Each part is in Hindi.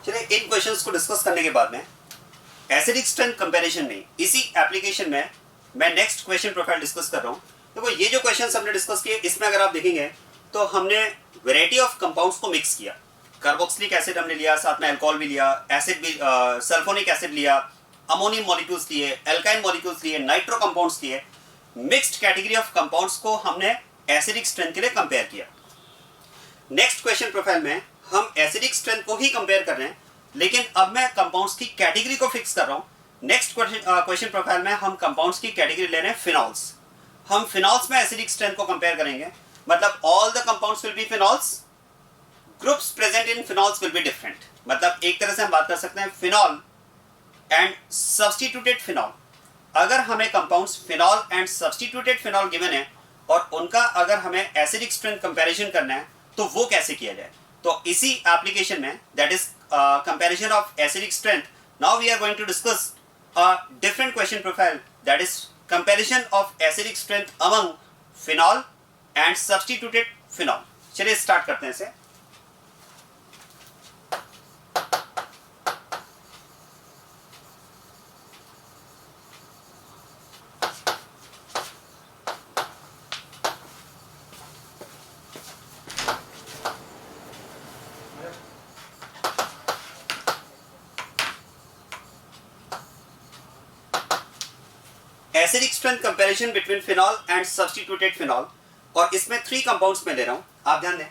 चलिए इन क्वेश्चंस को डिस्कस करने के बाद में एसिडिक स्ट्रेंथ कंपैरिजन में इसी एप्लीकेशन में मैं नेक्स्ट क्वेश्चन प्रोफाइल डिस्कस कर रहा हूँ। देखो ये जो क्वेश्चंस हमने डिस्कस किए इसमें अगर आप देखेंगे तो हमने वैरायटी ऑफ कंपाउंड्स को मिक्स किया। कार्बोक्सिलिक एसिड हमने लिया, साथ में अल्कोहल भी लिया, एसिड भी सल्फोनिक एसिड लिया, अमोनियम मॉलिक्यूल्स लिए, एल्काइन मॉलिक्यूल्स लिए, नाइट्रो कंपाउंड्स लिए। मिक्स्ड कैटेगरी ऑफ कंपाउंड्स को हमने एसिडिक स्ट्रेंथ के लिए कंपेयर किया। नेक्स्ट क्वेश्चन प्रोफाइल में हम एसिडिक स्ट्रेंथ को ही कंपेयर कर रहे हैं, लेकिन अब मैं कंपाउंड्स की कैटेगरी को फिक्स कर रहा हूं। नेक्स्ट क्वेश्चन प्रोफाइल में हम कंपाउंड्स की कैटेगरी ले रहे हैं फिनॉल्स। हम फिनॉल्स में एसिडिक स्ट्रेंथ को कंपेयर करेंगे, मतलब all the compounds will be phenols, groups present in phenols will be different. मतलब एक तरह से हम बात कर सकते हैं फिनॉल एंड सब्स्टिट्यूटेड फिनॉल। अगर हमें compounds phenol and substituted phenol given है और उनका अगर हमें एसिडिक स्ट्रेंथ कंपैरिजन करना है तो वो कैसे किया जाए, तो इसी एप्लीकेशन में that is comparison of acidic strength, now we are going to discuss a different question profile that is comparison of acidic strength among phenol and substituted phenol. चलिए स्टार्ट करते हैं इसे। Acidic strength comparison between phenol and substituted phenol, और इसमें 3 कंपाउंड्स में ले रहा हूं, आप ध्यान दें।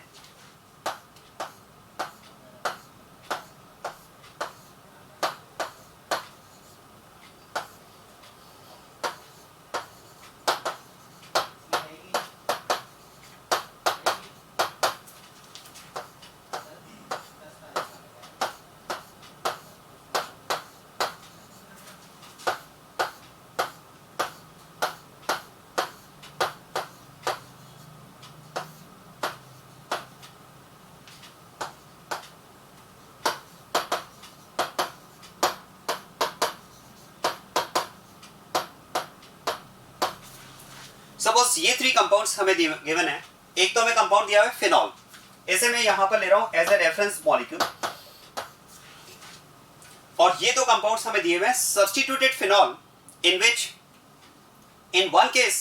सपोज ये 3 कंपाउंड्स हमें गिवन है। एक तो हमें कंपाउंड दिया है फिनॉल, इसे मैं यहां पर ले रहा हूं एज ए रेफरेंस मॉलिक्यूल, और ये 2 कंपाउंड्स हमें दिए हुए हैं substituted phenol, in which in one case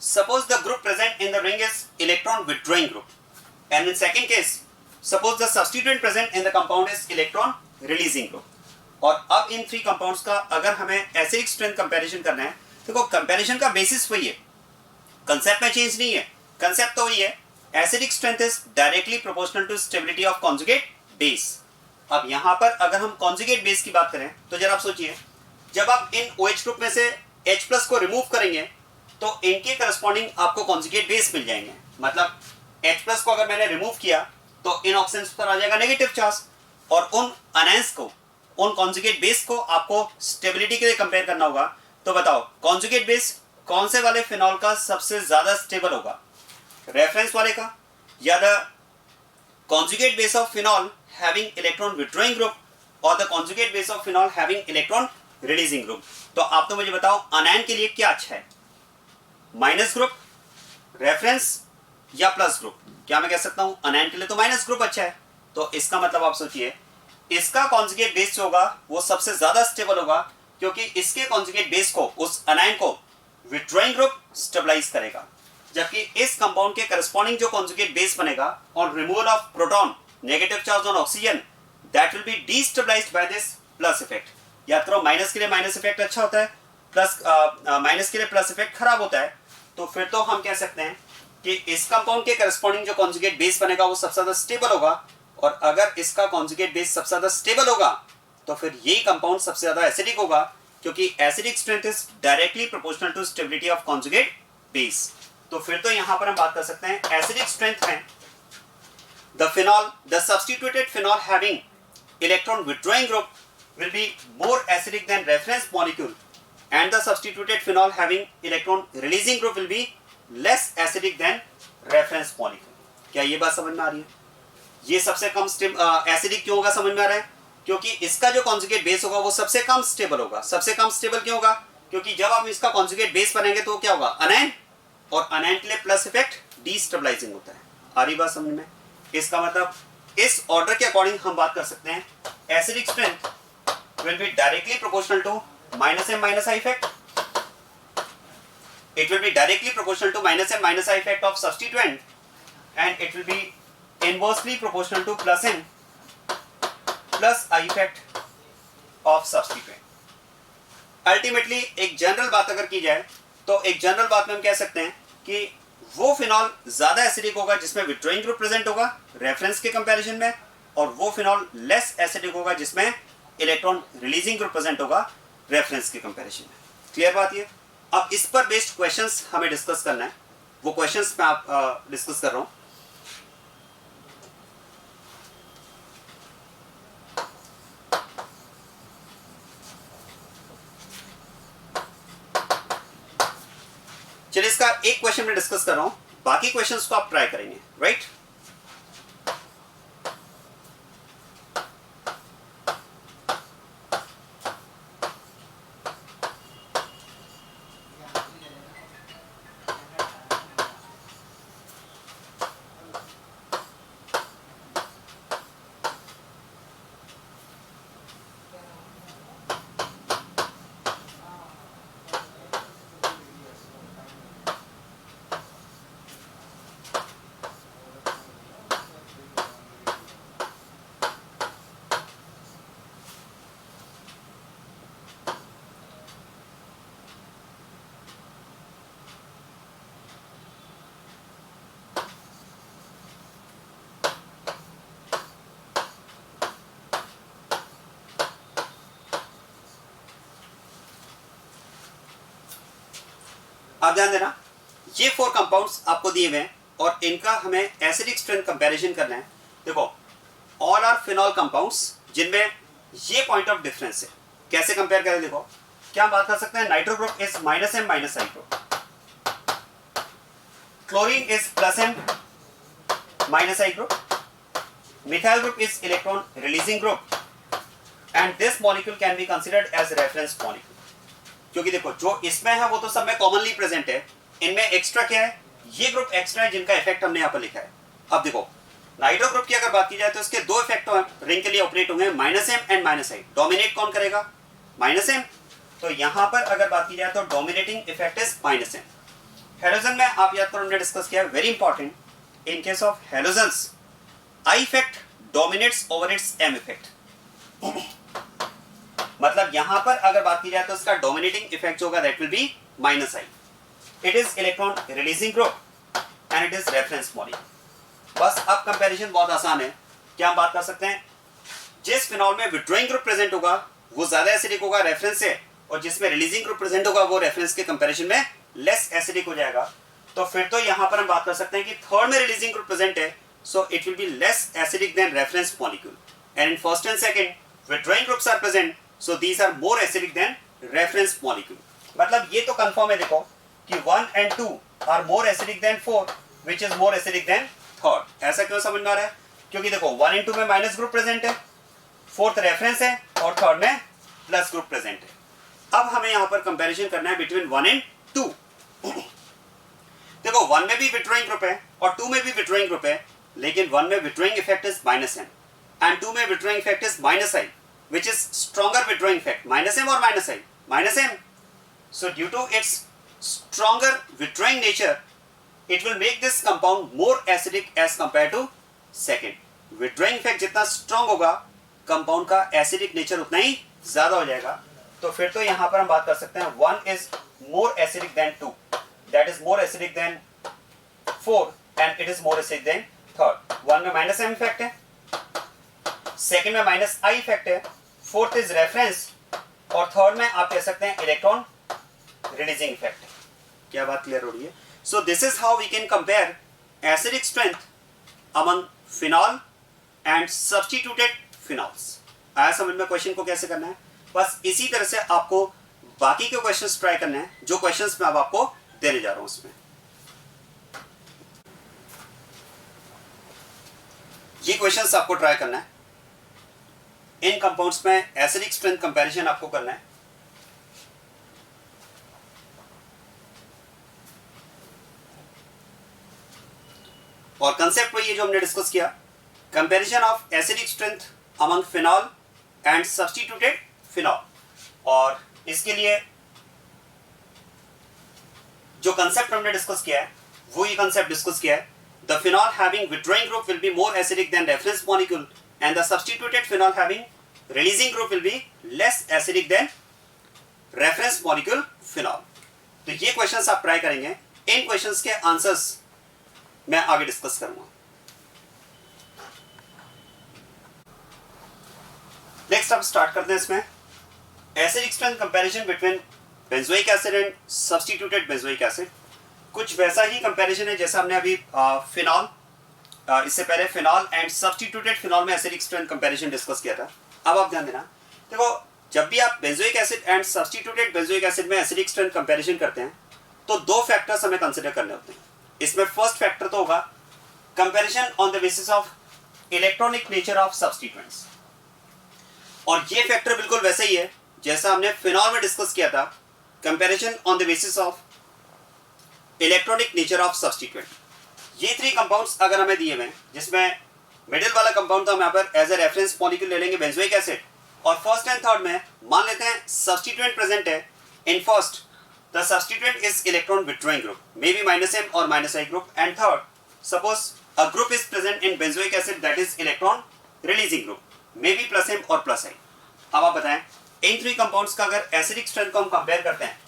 suppose the group present in the ring is electron withdrawing group, and in second case suppose the substituent present in the compound is electron releasing group. और अब इन 3 कंपाउंड्स का अगर हमें एसिडिक स्ट्रेंथ कंपैरिजन करना है, देखो कंपैरिजन का बेसिस वही है, कंसेप्ट में चेंज नहीं है। कंसेप्ट तो वही है, acidic strength is directly proportional to stability of conjugate base. अब यहां पर अगर हम कॉन्जुगेट बेस की बात करें तो जरा आप सोचिए, जब आप इन OH ग्रुप में से H+ को रिमूव करेंगे तो इनके करस्पॉन्डिंग आपको कॉन्जुगेट बेस मिल जाएंगे। मतलब H+ को अगर मैंने रिमूव किया तो इन ऑक्सीजन्स पर आ जाएगा नेगेटिव चार्ज, और उन अनायंस को, उन कॉन्जुगेट बेस को आपको स्टेबिलिटी के लिए कंपेयर करना होगा। तो बताओ कॉन्जुगेट बेस कौन से वाले फिनॉल का सबसे ज्यादा स्टेबल होगा, रेफरेंस वाले का, या the conjugate base of phenol having electron withdrawing group, और the conjugate base of phenol having electron releasing group. तो आप तो मुझे बताओ अनायन के लिए क्या अच्छा है, माइनस ग्रुप, रेफरेंस या प्लस ग्रुप? क्या मैं कह सकता हूं अनायन के लिए तो माइनस ग्रुप अच्छा है। तो इसका मतलब आप सोचिए इसका कॉन्जुगेट बेस जो होगा वो सबसे ज्यादा स्टेबल होगा, क्योंकि इसके कॉन्जुगेट बेस को, उस अनायन को विथड्रॉइंग ग्रुप स्टेबलाइज करेगा, जबकि इस कंपाउंड के करस्पॉन्डिंग जो कॉन्जुगेट बेस बनेगा on removal of proton, negative charge on oxygen, that will be destabilized by this plus effect. याद करो माइनस के लिए माइनस इफेक्ट अच्छा होता है, प्लस माइनस के लिए प्लस इफेक्ट खराब होता है। तो फिर तो हम कह सकते हैं कि इस कंपाउंड के करस्पॉन्डिंग जो कॉन्जुगेट बेस बनेगा वो सबसे ज्यादा स्टेबल होगा, और अगर इसका कॉन्जुगेट बेस सबसे ज्यादा स्टेबल होगा तो फिर यही कंपाउंड सबसे ज्यादा एसिडिक होगा, क्योंकि acidic strength is directly proportional to stability of conjugate base. तो फिर तो यहां पर हम बात कर सकते हैं एसिडिक स्ट्रेंथ में the phenol, the substituted phenol having electron withdrawing group will be more acidic than reference molecule, and the substituted phenol having electron releasing group will be less acidic than reference molecule। क्या ये बात समझ में आ रही है? ये सबसे कम एसिडिक क्यों होगा, समझ में आ रहा है? क्योंकि इसका जो कॉन्जुगेट बेस होगा वो सबसे कम स्टेबल होगा। सबसे कम स्टेबल क्यों होगा? क्योंकि जब आप इसका कॉन्जुगेट बेस बनेंगे तो क्या होगा, अनायन, और अनायन के लिए प्लस इफेक्ट डीस्टेबलाइजिंग होता है। आ रही बात समझ में? इसका मतलब इस ऑर्डर के अकॉर्डिंग हम बात कर सकते हैं acidic strength will be directly proportional to minus M minus I effect. It will be directly proportional to minus M minus I effect of substituent, and it will be inversely proportional to plus M plus I effect of substituent. Ultimately एक जनरल बात अगर की जाए तो एक जनरल बात में हम कह सकते हैं कि वो फिनॉल ज्यादा एसिडिक होगा जिसमें विथड्रॉइंग ग्रुप प्रेजेंट होगा रेफरेंस के कंपैरिजन में, और वो फिनॉल लेस एसिडिक होगा जिसमें इलेक्ट्रॉन रिलीजिंग ग्रुप प्रेजेंट होगा रेफरेंस के कंपैरिजन में. क्लियर बात ये. अब इस पर बेस्ड क्वेश्चंस हमें डिस्कस करना है. वो क्वेश्चंस मैं आप डिस्कस कर रहा हूं. चलिए इसका एक क्वेश्चन में डिस्कस कर रहा हूं, बाकी क्वेश्चंस को आप ट्राई करेंगे. राइट. आप ध्यान देना, ये 4 कंपाउंड्स आपको दिए हुए हैं और इनका हमें एसिडिक स्ट्रेंथ कंपैरिजन करना है. देखो, ऑल आर फिनॉल कंपाउंड्स जिनमें ये पॉइंट ऑफ डिफरेंस है. कैसे कंपेयर करें? देखो, क्या हम बात कर सकते हैं? Nitro group is minus M minus I group, chlorine is plus M minus I group, methyl group is electron releasing group, and this molecule can be considered as reference molecule. क्योंकि देखो, जो इसमें है वो तो सब में कॉमनली प्रेजेंट है, इनमें एक्स्ट्रा क्या है? ये ग्रुप एक्स्ट्रा है जिनका इफेक्ट हमने यहाँ पर लिखा है. अब देखो, नाइट्रो ग्रुप की अगर बात की जाए तो इसके 2 इफेक्ट रिंग के लिए ऑपरेट होंगे, minus M and minus I. Dominate कौन करेगा? Minus M. तो यहाँ पर अगर बात की जाए तो dominating effect is minus M. Halogen में आप याद करो, हमने डिस्कस किया, very important, in case of halogens I effect dominates over its M effect. मतलब यहां पर अगर बात की जाए तो इसका डोमिनेटिंग इफेक्ट होगा that will be minus I. It is electron releasing group and it is reference molecule. बस अब कंपैरिजन बहुत आसान है. क्या हम बात कर सकते हैं? जिस फिनॉल में विथड्रॉइंग ग्रुप प्रेजेंट होगा वो ज्यादा एसिडिक होगा रेफरेंस से, और जिसमें रिलीजिंग ग्रुप प्रेजेंट होगा वो रेफरेंस के कंपैरिजन में लेस एसिडिक हो जाएगा. तो फिर तो यहां पर हम बात कर सकते हैं कि थर्ड में रिलीजिंग ग्रुप प्रेजेंट है, so it will be less acidic than reference molecule, and in first and second withdrawing groups are present, so these are more acidic than reference molecule. मतलब ये तो कंफर्म है देखो कि 1 and 2 are more acidic than 4, which is more acidic than third. ऐसा क्यों समझ में आ रहा है? क्योंकि देखो 1 and 2 में माइनस ग्रुप प्रेजेंट है, फोर्थ रेफरेंस है, और थर्ड में प्लस ग्रुप प्रेजेंट है. अब हमें यहाँ पर कंपैरिजन करना है बिटवीन 1 and 2. देखो 1 में भी विथड्रॉइंग ग्रुप है और 2 में भी विथड्रॉइंग ग्रुप है, लेकिन 1 में withdrawing effect is minus M and 2 में withdrawing effect is minus I. Which is stronger withdrawing effect, minus M or minus I? Minus M. So due to its stronger withdrawing nature, it will make this compound more acidic as compared to second. Withdrawing effect जितना strong होगा, compound का acidic nature उतना ही ज़्यादा हो जाएगा. तो फिर तो यहाँ पर हम बात कर सकते हैं 1 is more acidic than 2, that is more acidic than 4, and it is more acidic than third. 1 में minus M effect है, सेकेंड में माइनस आई इफेक्ट है, फोर्थ इज रेफरेंस, और थर्ड में आप कह सकते हैं इलेक्ट्रॉन रिलीजिंग इफेक्ट है. क्या बात क्लियर हो रही है? So this is how we can compare acidic strength among phenol and substituted phenols. आया समझ में क्वेश्चन को कैसे करना है? बस इसी तरह से आपको बाकी के क्वेश्चंस ट्राई करने हैं जो क्वेश्चंस मैं अब आपको देने जा रहा हूं. उसमें ये क्वेश्चंस आपको ट्राई करना है. इन कंपाउंड्स में एसिडिक स्ट्रेंथ कंपैरिजन आपको करना है. और कंसेप्ट वही है जो हमने डिस्कस किया, comparison of acidic strength among phenol and substituted phenol. और इसके लिए जो कंसेप्ट हमने डिस्कस किया है वो ये कंसेप्ट डिस्कस किया है, the phenol having withdrawing group will be more acidic than reference molecule and the substituted phenol having releasing group will be less acidic than reference molecule phenol. तो ये क्वेश्चंस आप ट्राई करेंगे, इन क्वेश्चंस के आंसर्स मैं आगे डिस्कस करूंगा। नेक्स्ट अब स्टार्ट करते हैं इसमें acidic strength comparison between benzoic acid and substituted benzoic acid. कुछ वैसा ही कंपैरिजन है जैसा हमने अभी फिनॉल, इससे पहले फिनॉल एंड सब्स्टिट्यूटेड फिनॉल में एसिडिक स्ट्रेंथ कंपैरिजन डिस्कस किया था। अब आप ध्यान देना, देखो जब भी आप benzoic acid and substituted benzoic acid में एसिडिक स्ट्रेंथ कंपैरिजन करते हैं तो दो फैक्टर्स हमें कंसिडर करने होते हैं। इसमें फर्स्ट फैक्टर तो होगा comparison on the basis of electronic nature of substituents, और ये फैक्टर बिल्कुल वैसा ही है जैसा हमने फिनॉल में डिस्कस किया था, comparison on the basis of electronic nature of substituent. ये थ्री कंपाउंड्स अगर हमें दिए हुए हैं, जिसमें मिडिल वाला कंपाउंड तो हम यहाँ पर एज ए रेफरेंस मॉलिक्यूल ले लेंगे बेंजोइक एसिड, और फर्स्ट एंड थर्ड में मान लेते हैं सब्स्टिट्यूएंट प्रेजेंट है। In first the substituent is electron withdrawing group, may be -M और -I group, and third suppose a group is present in benzoic acid that is electron releasing group, may be +M और +I। अब आप बताएं इन थ्री कंपाउंड्स का अगर एसिडिक स्ट्रेंथ को हम कंपेयर करते हैं,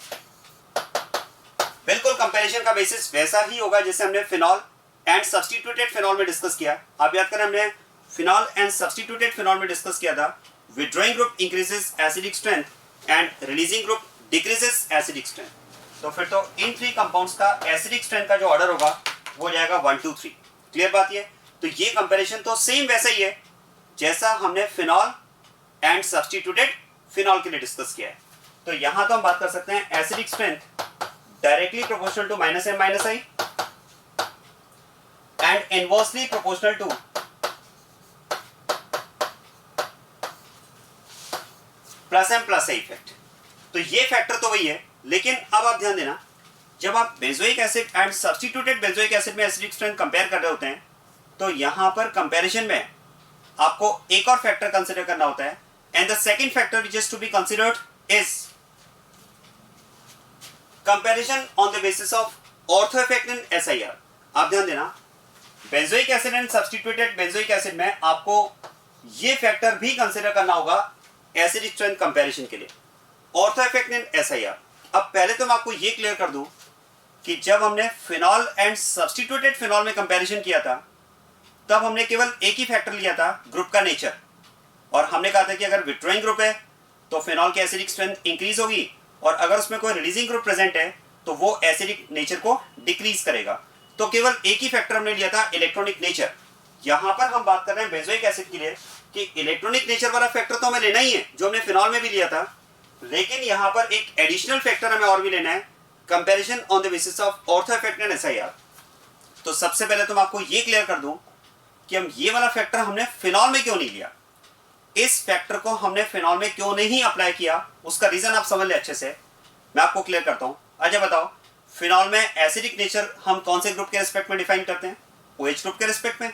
बिल्कुल कंपैरिजन का बेसिस वैसा ही होगा जैसे हमने फिनॉल एंड सब्स्टिट्यूटेड फिनॉल में डिस्कस किया। आप याद करें हमने फिनॉल एंड सब्स्टिट्यूटेड फिनॉल में डिस्कस किया था, withdrawing group increases acidic strength and releasing group decreases acidic strength. तो फिर तो इन थ्री कंपाउंड्स का एसिडिक स्ट्रेंथ का जो ऑर्डर होगा वो जाएगा 1 2 3। क्लियर बात ये? तो ये कंपैरिजन तो सेम वैसा ही है जैसा हमने फिनॉल एंड सब्स्टिट्यूटेड फिनॉल के लिए डिस्कस किया है। तो यहां तो हम बात कर सकते हैं acidic strength directly proportional to -M -I and inversely proportional to +M +I effect. तो ये फैक्टर तो वही है, लेकिन अब आप ध्यान देना, जब आप benzoic acid and substituted benzoic acid में एसिडिक स्ट्रेंथ कंपेयर कर रहे होते हैं तो यहां पर कंपैरिजन में आपको एक और फैक्टर कंसीडर करना होता है, and the second factor which is to be considered is comparison on the basis of ortho effect in SIR। आप ध्यान देना, benzoic acid and substituted benzoic acid में आपको ये फैक्टर भी कंसीडर करना होगा एसिडिक स्ट्रेंथ कंपैरिजन के लिए, ऑर्थो इफेक्ट इन SIR। अब पहले तो मैं आपको ये क्लियर कर दूं कि जब हमने फिनॉल एंड सब्स्टिट्यूटेड फिनॉल में कंपैरिजन किया था तब हमने केवल एक ही फैक्टर लिया था, ग्रुप का नेचर, और हमने कहा था कि अगर विथड्रॉइंग ग्रुप है तो फिनॉल की एसिडिक स्ट्रेंथ इंक्रीज होगी, और अगर उसमें कोई रिलीजिंग ग्रुप प्रेजेंट है तो वो एसिडिक नेचर को डिक्रीज करेगा। तो केवल एक ही फैक्टर हमने लिया था, इलेक्ट्रॉनिक नेचर। यहां पर हम बात कर रहे हैं बेंजोइक एसिड के लिए कि इलेक्ट्रॉनिक नेचर वाला फैक्टर तो हमें लेना ही है जो हमने फिनॉल में भी लिया था, लेकिन यहां पर एक एडिशनल फैक्टर हमें और भी लेना है, comparison on the basis of ortho effect in SIR। तो सबसे पहले तो मैं आपको ये क्लियर कर दूं कि हम ये वाला फैक्टर हमने फिनॉल में क्यों नहीं लिया, इस फैक्टर को हमने फिनॉल में क्यों नहीं अप्लाई किया, उसका रीजन आप समझ ले अच्छे से। मैं आपको क्लियर करता हूं। अच्छा बताओ, फिनॉल में एसिडिक नेचर हम कौन से ग्रुप के रिस्पेक्ट में डिफाइन करते हैं? OH ग्रुप के रिस्पेक्ट में।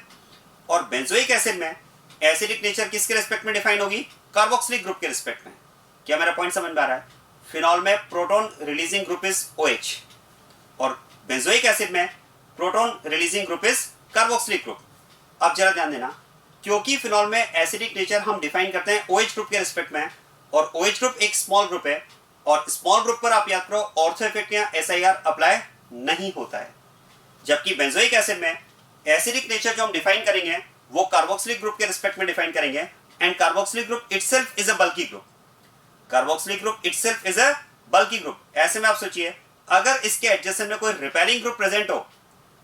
और बेंजोइक एसिड में एसिडिक नेचर किसके रिस्पेक्ट में डिफाइन होगी? कार्बोक्सिलिक ग्रुप के रिस्पेक्ट में। क्या मेरा पॉइंट समझ में आ रहा है? फिनॉल में proton releasing group is OH, और बेंजोइक एसिड में proton releasing group is carboxylic group. अब जरा ध्यान देना, क्योंकि फिनॉल में एसिडिक नेचर हम डिफाइन करते हैं OH ग्रुप के रिस्पेक्ट में, और OH ग्रुप एक स्मॉल ग्रुप है, और स्मॉल ग्रुप पर आप याद करो ऑर्थो इफेक्ट या SIR अप्लाई नहीं होता है। जबकि बेंजोइक एसिड में एसिडिक नेचर जो हम डिफाइन करेंगे वो कार्बोक्सिलिक ग्रुप के रिस्पेक्ट में डिफाइन करेंगे, and carboxylic group itself is a bulky group. Carboxylic group itself is a bulky group. ऐसे में आप सोचिए, अगर इसके एडजेसेंट में कोई रिपेलिंग ग्रुप प्रेजेंट हो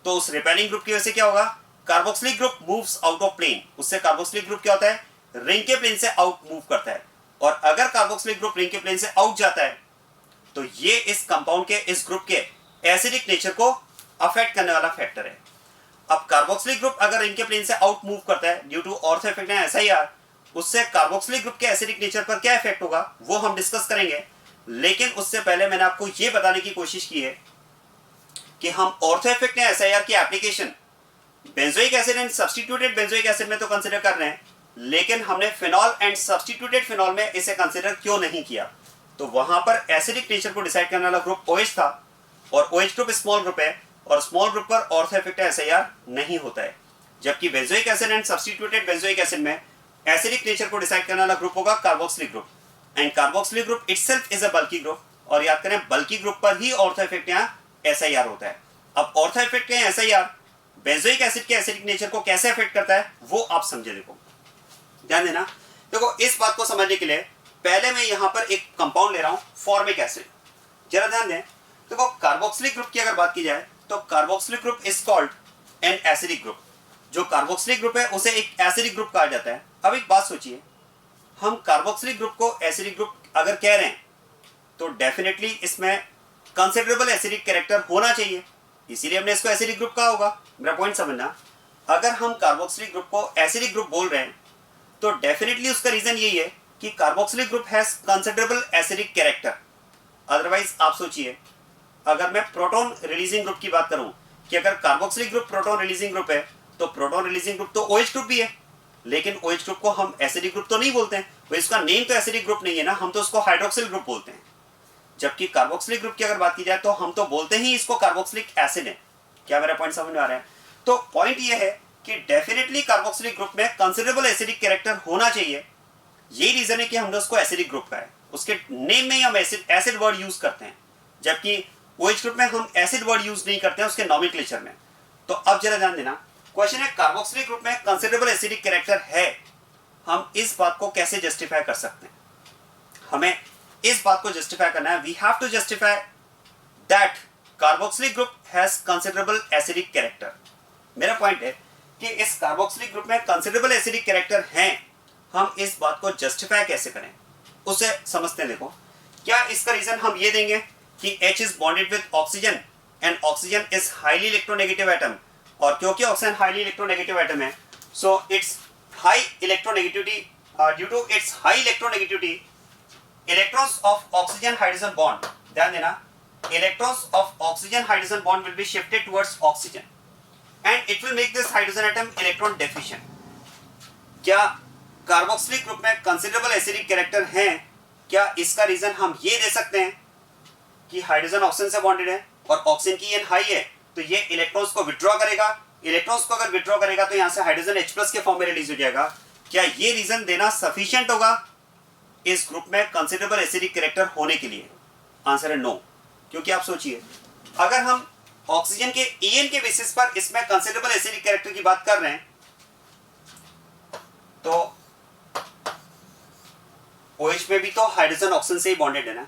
तो उस रिपेलिंग ग्रुप की वजह से क्या होगा? Carboxylic group moves out of plane. उससे कार्बोक्सिलिक ग्रुप क्या होता है? रिंग के प्लेन से आउट मूव करता है, और अगर कार्बोक्सिलिक ग्रुप रिंग के प्लेन से आउट जाता है तो ये इस कंपाउंड के, इस ग्रुप के एसिडिक नेचर को अफेक्ट करने वाला फैक्टर है। अब कार्बोक्सिलिक ग्रुप अगर रिंग के प्लेन से आउट मूव करता है ड्यू टू ऑर्थो इफेक्ट या SIR, उससे कार्बोक्सिलिक ग्रुप के एसिडिक नेचर पर क्या इफेक्ट होगा वो हम डिस्कस करेंगे। लेकिन उससे पहले मैंने आपको ये बताने की कोशिश की है कि हम ऑर्थो इफेक्ट या SIR की application benzoic acid and substituted benzoic acid में तो कंसीडर कर रहे हैं, लेकिन हमने फिनॉल एंड सब्स्टिट्यूटेड फिनॉल में इसे कंसिडर क्यों नहीं किया? तो वहां पर एसिडिक नेचर को डिसाइड करने वाला ग्रुप OH था और OH ग्रुप स्मॉल ग्रुप है और स्मॉल ग्रुप पर ऑर्थो इफेक्ट SIR नहीं होता है, जबकि benzoic acid and substituted benzoic acid में एसिडिक नेचर को डिसाइड करने वाला ग्रुप होगा carboxylic group, and carboxylic group itself is a bulky group. और याद करें बल्की ग्रुप पर ही ऑर्थो इफेक्ट यहाँ SIR होता है। अब ऑर्थो इफेक्ट यहाँ SIR बेंजोइक एसिड के एसिडिक नेचर को कैसे अफेक्ट करता है वो आप समझे। देखो ध्यान देना, देखो इस बात को समझने के लिए पहले मैं यहाँ पर एक कंपाउंड ले रहा हूँ फॉर्मिक एसिड। जरा ध्यान दें, देखो कार्बोक्सिलिक ग्रुप की अगर बात की जाए तो carboxylic group is called an acidic group. जो कार्बोक्सिलिक ग्रुप है उसे एक एसिडिक ग्रुप कहा जाता है। अब एक बात सोचिए, हम कार्बोक्सिलिक ग्रुप को एसिडिक ग्रुप अगर कह रहे हैं तो डेफिनेटली इसमें कंसिडरेबल एसिडिक कैरेक्टर होना चाहिए, इसीलिए हमने इसको एसिडिक ग्रुप कहा होगा। मेरा पॉइंट समझना, अगर हम कार्बोक्सिलिक ग्रुप को एसिडिक ग्रुप बोल रहे हैं तो डेफिनेटली उसका रीजन यही है कि carboxylic group has considerable acidic character. Otherwise आप सोचिए, अगर मैं प्रोटॉन रिलीजिंग ग्रुप की बात करूं कि अगर carboxylic group proton releasing group है तो प्रोटॉन रिलीजिंग ग्रुप तो OH ग्रुप भी है, लेकिन OH ग्रुप को हम एसिडिक ग्रुप तो नहीं बोलते हैं, वो इसका नेम तो एसिडिक ग्रुप नहीं है ना, हम तो उसको हाइड्रोक्सिल ग्रुप बोलते हैं। जबकि कार्बोक्सिलिक ग्रुप की अगर बात की जाए तो हम तो बोलते ही इसको कार्बोक्सिलिक एसिड है। क्या मेरा पॉइंट समझ में आ रहा है? तो पॉइंट ये है कि डेफिनेटली कार्बोक्सिलिक ग्रुप में कंसिडरेबल एसिडिक कैरेक्टर होना चाहिए, यही रीजन है कि हमने उसको एसिडिक ग्रुप कहा है। उसके नेम में ही हम एसिड वर्ड यूज करते हैं, जबकि OH ग्रुप में हम एसिड वर्ड यूज नहीं करते हैं उसके नॉमेनक्लेचर में। तो अब जरा ध्यान देना, क्वेश्चन है कार्बोक्सिलिक ग्रुप में कंसिडरेबल एसिडिक कैरेक्टर है, हम इस बात को कैसे जस्टिफाई कर सकते हैं? हमें इस बात को जस्टिफाई करना है, we have to justify that carboxylic group has considerable acidic character. मेरा पॉइंट है कि इस कार्बोक्सिलिक ग्रुप में कंसिडरेबल एसिडिक कैरेक्टर हैं, हम इस बात को जस्टिफाई कैसे करें उसे समझते हैं। देखो, क्या इसका रीजन हम ये देंगे कि H is bonded with oxygen and oxygen is highly electronegative atom, और क्योंकि ऑक्सीजन हाईली इलेक्ट्रोनेगेटिव एटम है so its high electronegativity, due to its high electronegativity electrons of oxygen hydrogen bond, ध्यान देना, electrons of oxygen hydrogen bond will be shifted towards oxygen and it will make this hydrogen atom electron deficient। क्या कार्बोक्सिलिक ग्रुप में कंसिडरेबल एसिडिक कैरेक्टर है? क्या इसका रीजन हम ये दे सकते हैं कि हाइड्रोजन ऑक्सीजन से बॉन्डेड है और ऑक्सीजन की एन हाई है तो ये इलेक्ट्रॉन्स को विड्रॉ करेगा, इलेक्ट्रॉन्स को अगर विड्रॉ करेगा तो यहाँ से हाइड्रोजन H+ के फॉर्म में रिलीज हो जाएगा। क्या ये रीजन देना सफिशिएंट होगा इस ग्रुप में कंसिडरेबल एसिडिक कैरेक्टर होने के लिए? आंसर है नो। क्योंकि आप सोचिए, अगर हम ऑक्सीजन के EN के बेसिस पर इसमें कंसिडरेबल एसिडिक कैरेक्टर की बात कर रहे हैं तो OH में भी तो हाइड्रोजन ऑक्सीजन से ही बॉन्डेड है ना।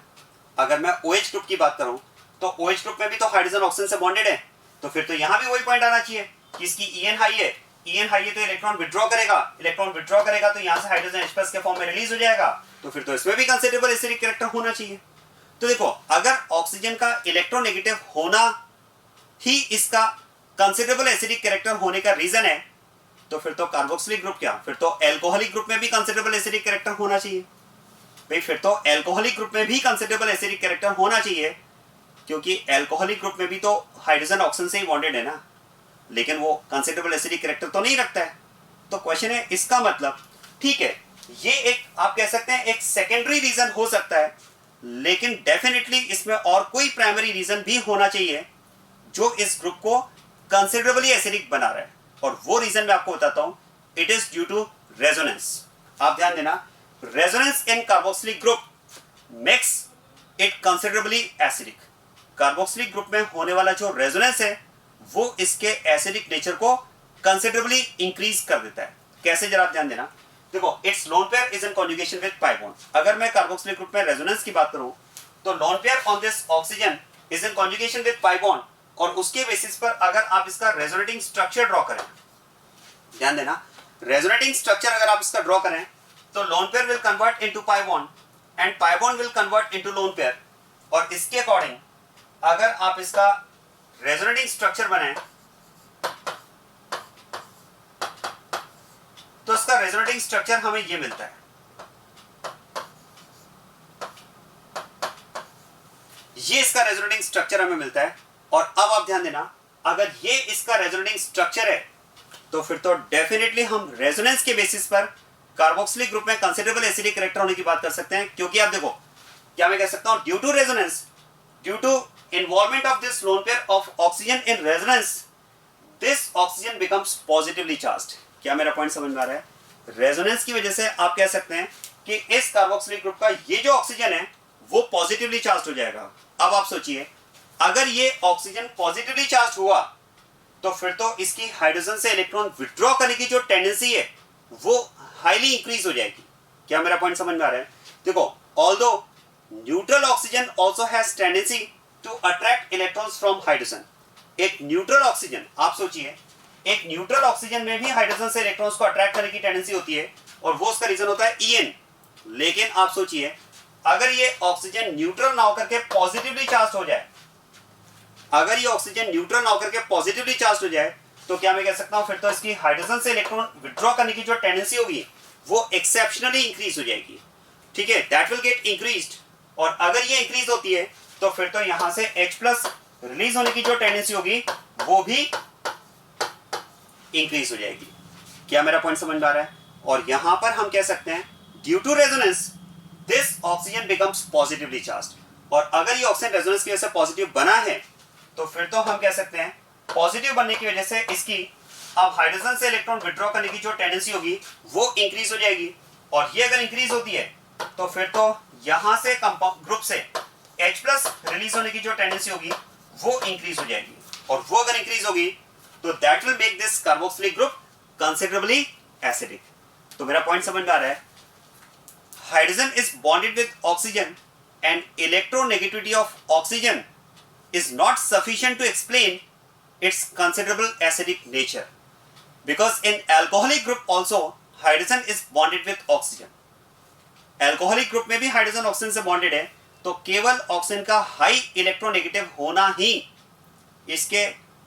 अगर मैं OH ग्रुप की बात करूं तो OH ग्रुप में भी तो हाइड्रोजन ऑक्सीजन से बॉन्डेड है, तो फिर तो यहां भी वही पॉइंट आना चाहिए कि इसकी EN हाई है, EN हाई है तो इलेक्ट्रॉन विड्रॉ करेगा, इलेक्ट्रॉन विड्रॉ करेगा तो यहां से हाइड्रोजन H+ के फॉर्म में रिलीज हो जाएगा, तो फिर तो इसमें भी कंसिडरेबल एसिडिक कैरेक्टर होना चाहिए। तो देखो, अगर ऑक्सीजन का इलेक्ट्रोनेगेटिव होना ही इसका कंसिडरेबल एसिडिक कैरेक्टर होने का रीजन है तो फिर तो कार्बोक्सिलिक ग्रुप क्या, फिर तो अल्कोहलिक ग्रुप में भी कंसिडरेबल एसिडिक कैरेक्टर होना चाहिए। भाई फिर तो अल्कोहलिक ग्रुप में भी कंसिडरेबल एसिडिक कैरेक्टर होना चाहिए, क्योंकि अल्कोहलिक ग्रुप में भी तो हाइड्रोजन ऑक्सीजन से ही बॉन्डेड है ना, लेकिन वो कंसिडरेबल एसिडिक कैरेक्टर तो नहीं रखता है। तो क्वेश्चन है, इसका मतलब ठीक है, ये एक आप कह सकते हैं एक सेकेंडरी रीजन हो सकता है, लेकिन डेफिनेटली इसमें और कोई प्राइमरी रीजन भी होना चाहिए जो इस ग्रुप को कंसिडरेबली एसिडिक बना रहा है, और वो रीजन मैं आपको बताता हूं, it is due to resonance. आप ध्यान देना, resonance in carboxylic group makes it considerably acidic. Carboxylic group में होने वाला जो रेजोनेंस है वो इसके एसिडिक नेचर को कंसिडरेबली इंक्रीज कर देता है। कैसे, जरा आप ध्यान देना, देखो, its lone pair is in conjugation with pi bond. अगर मैं कार्बोक्सिलिक ग्रुप में रेजोनेंस की बात करूं तो lone pair on this oxygen is in conjugation with pi bond, और उसके बेसिस पर अगर आप इसका रेजोनेटिंग स्ट्रक्चर ड्रॉ करें, ध्यान देना, रेजोनेटिंग स्ट्रक्चर अगर आप इसका ड्रॉ करें तो lone pair will convert into pi bond and pi bond will convert into lone pair, और इसके अकॉर्डिंग अगर आप इसका रेजोनेटिंग स्ट्रक्चर बनाएं तो इसका रेजोनेटिंग स्ट्रक्चर हमें ये मिलता है। ये इसका रेजोनेटिंग स्ट्रक्चर हमें मिलता है, और अब आप ध्यान देना, अगर ये इसका रेजोनेटिंग स्ट्रक्चर है तो फिर तो डेफिनेटली हम रेजोनेंस के बेसिस पर कार्बोक्सिलिक ग्रुप में कंसिडरेबल एसिडिक कैरेक्टर होने की बात कर सकते हैं, क्योंकि आप देखो क्या मैं कह सकता हूं, due to resonance, due to involvement of this lone pair of oxygen in resonance, this oxygen becomes positively charged. क्या मेरा पॉइंट समझ में आ रहा है? रेजोनेंस की वजह से आप कह सकते हैं कि इस कार्बोक्सिलिक ग्रुप का ये जो ऑक्सीजन है वो पॉजिटिवली चार्ज हो जाएगा। अब आप सोचिए, अगर ये ऑक्सीजन पॉजिटिवली चार्ज हुआ तो फिर तो इसकी हाइड्रोजन से इलेक्ट्रॉन विथड्रॉ करने की जो टेंडेंसी है वो हाईली इंक्रीज हो जाएगी। क्या मेरा पॉइंट समझ में आ रहा है? देखो, although neutral oxygen also has tendency to attract electrons from hydrogen. एक न्यूट्रल ऑक्सीजन, आप सोचिए, एक न्यूट्रल ऑक्सीजन में भी हाइड्रोजन से इलेक्ट्रॉन्स को अट्रैक्ट करने की टेंडेंसी होती है और वो उसका रीजन होता है En। लेकिन आप सोचिए, अगर ये ऑक्सीजन न्यूट्रल ना होकर के पॉजिटिवली चार्ज हो जाए, अगर ये ऑक्सीजन न्यूट्रल ना होकर के पॉजिटिवली चार्ज हो जाए, तो क्या मैं कह सकता हूं फिर तो इसकी हाइड्रोजन से इलेक्ट्रॉन विथड्रॉ करने की जो टेंडेंसी होगी वो एक्सेप्शनली इंक्रीज हो जाएगी। ठीक है, दैट विल गेट इंक्रीज्ड। और अगर ये इंक्रीज होती है तो फिर तो यहां से H+ रिलीज होने की जो टेंडेंसी होगी वो भी इंक्रीज हो जाएगी। क्या मेरा पॉइंट समझ में आ रहा है? और यहां पर हम कह सकते हैं due to resonance this oxygen becomes positively charged. और अगर ये ऑक्सीजन रेजोनेंस की वजह से पॉजिटिव बना है तो फिर तो हम कह सकते हैं पॉजिटिव बनने की वजह से इसकी अब हाइड्रोजन से इलेक्ट्रॉन विथड्रॉ करने की जो टेंडेंसी होगी वो इंक्रीज हो जाएगी। और ये अगर इंक्रीज होती है तो फिर तो यहां से कंपाउंड ग्रुप से H+ रिलीज होने की जो टेंडेंसी होगी वो इंक्रीज हो जाएगी। और वो अगर इंक्रीज होगी तो that will make this carboxylic group considerably acidic. तो मेरा पॉइंट समझ में आ रहा है? Hydrogen is bonded with oxygen and electronegativity of oxygen is not sufficient to explain its considerable acidic nature, because in alcoholic group also hydrogen is bonded with oxygen। alcoholic group में भी हाइड्रोजन ऑक्सीजन से बॉन्डेड है, तो केवल ऑक्सीजन का हाई इलेक्ट्रोनेगेटिव होना ही इसके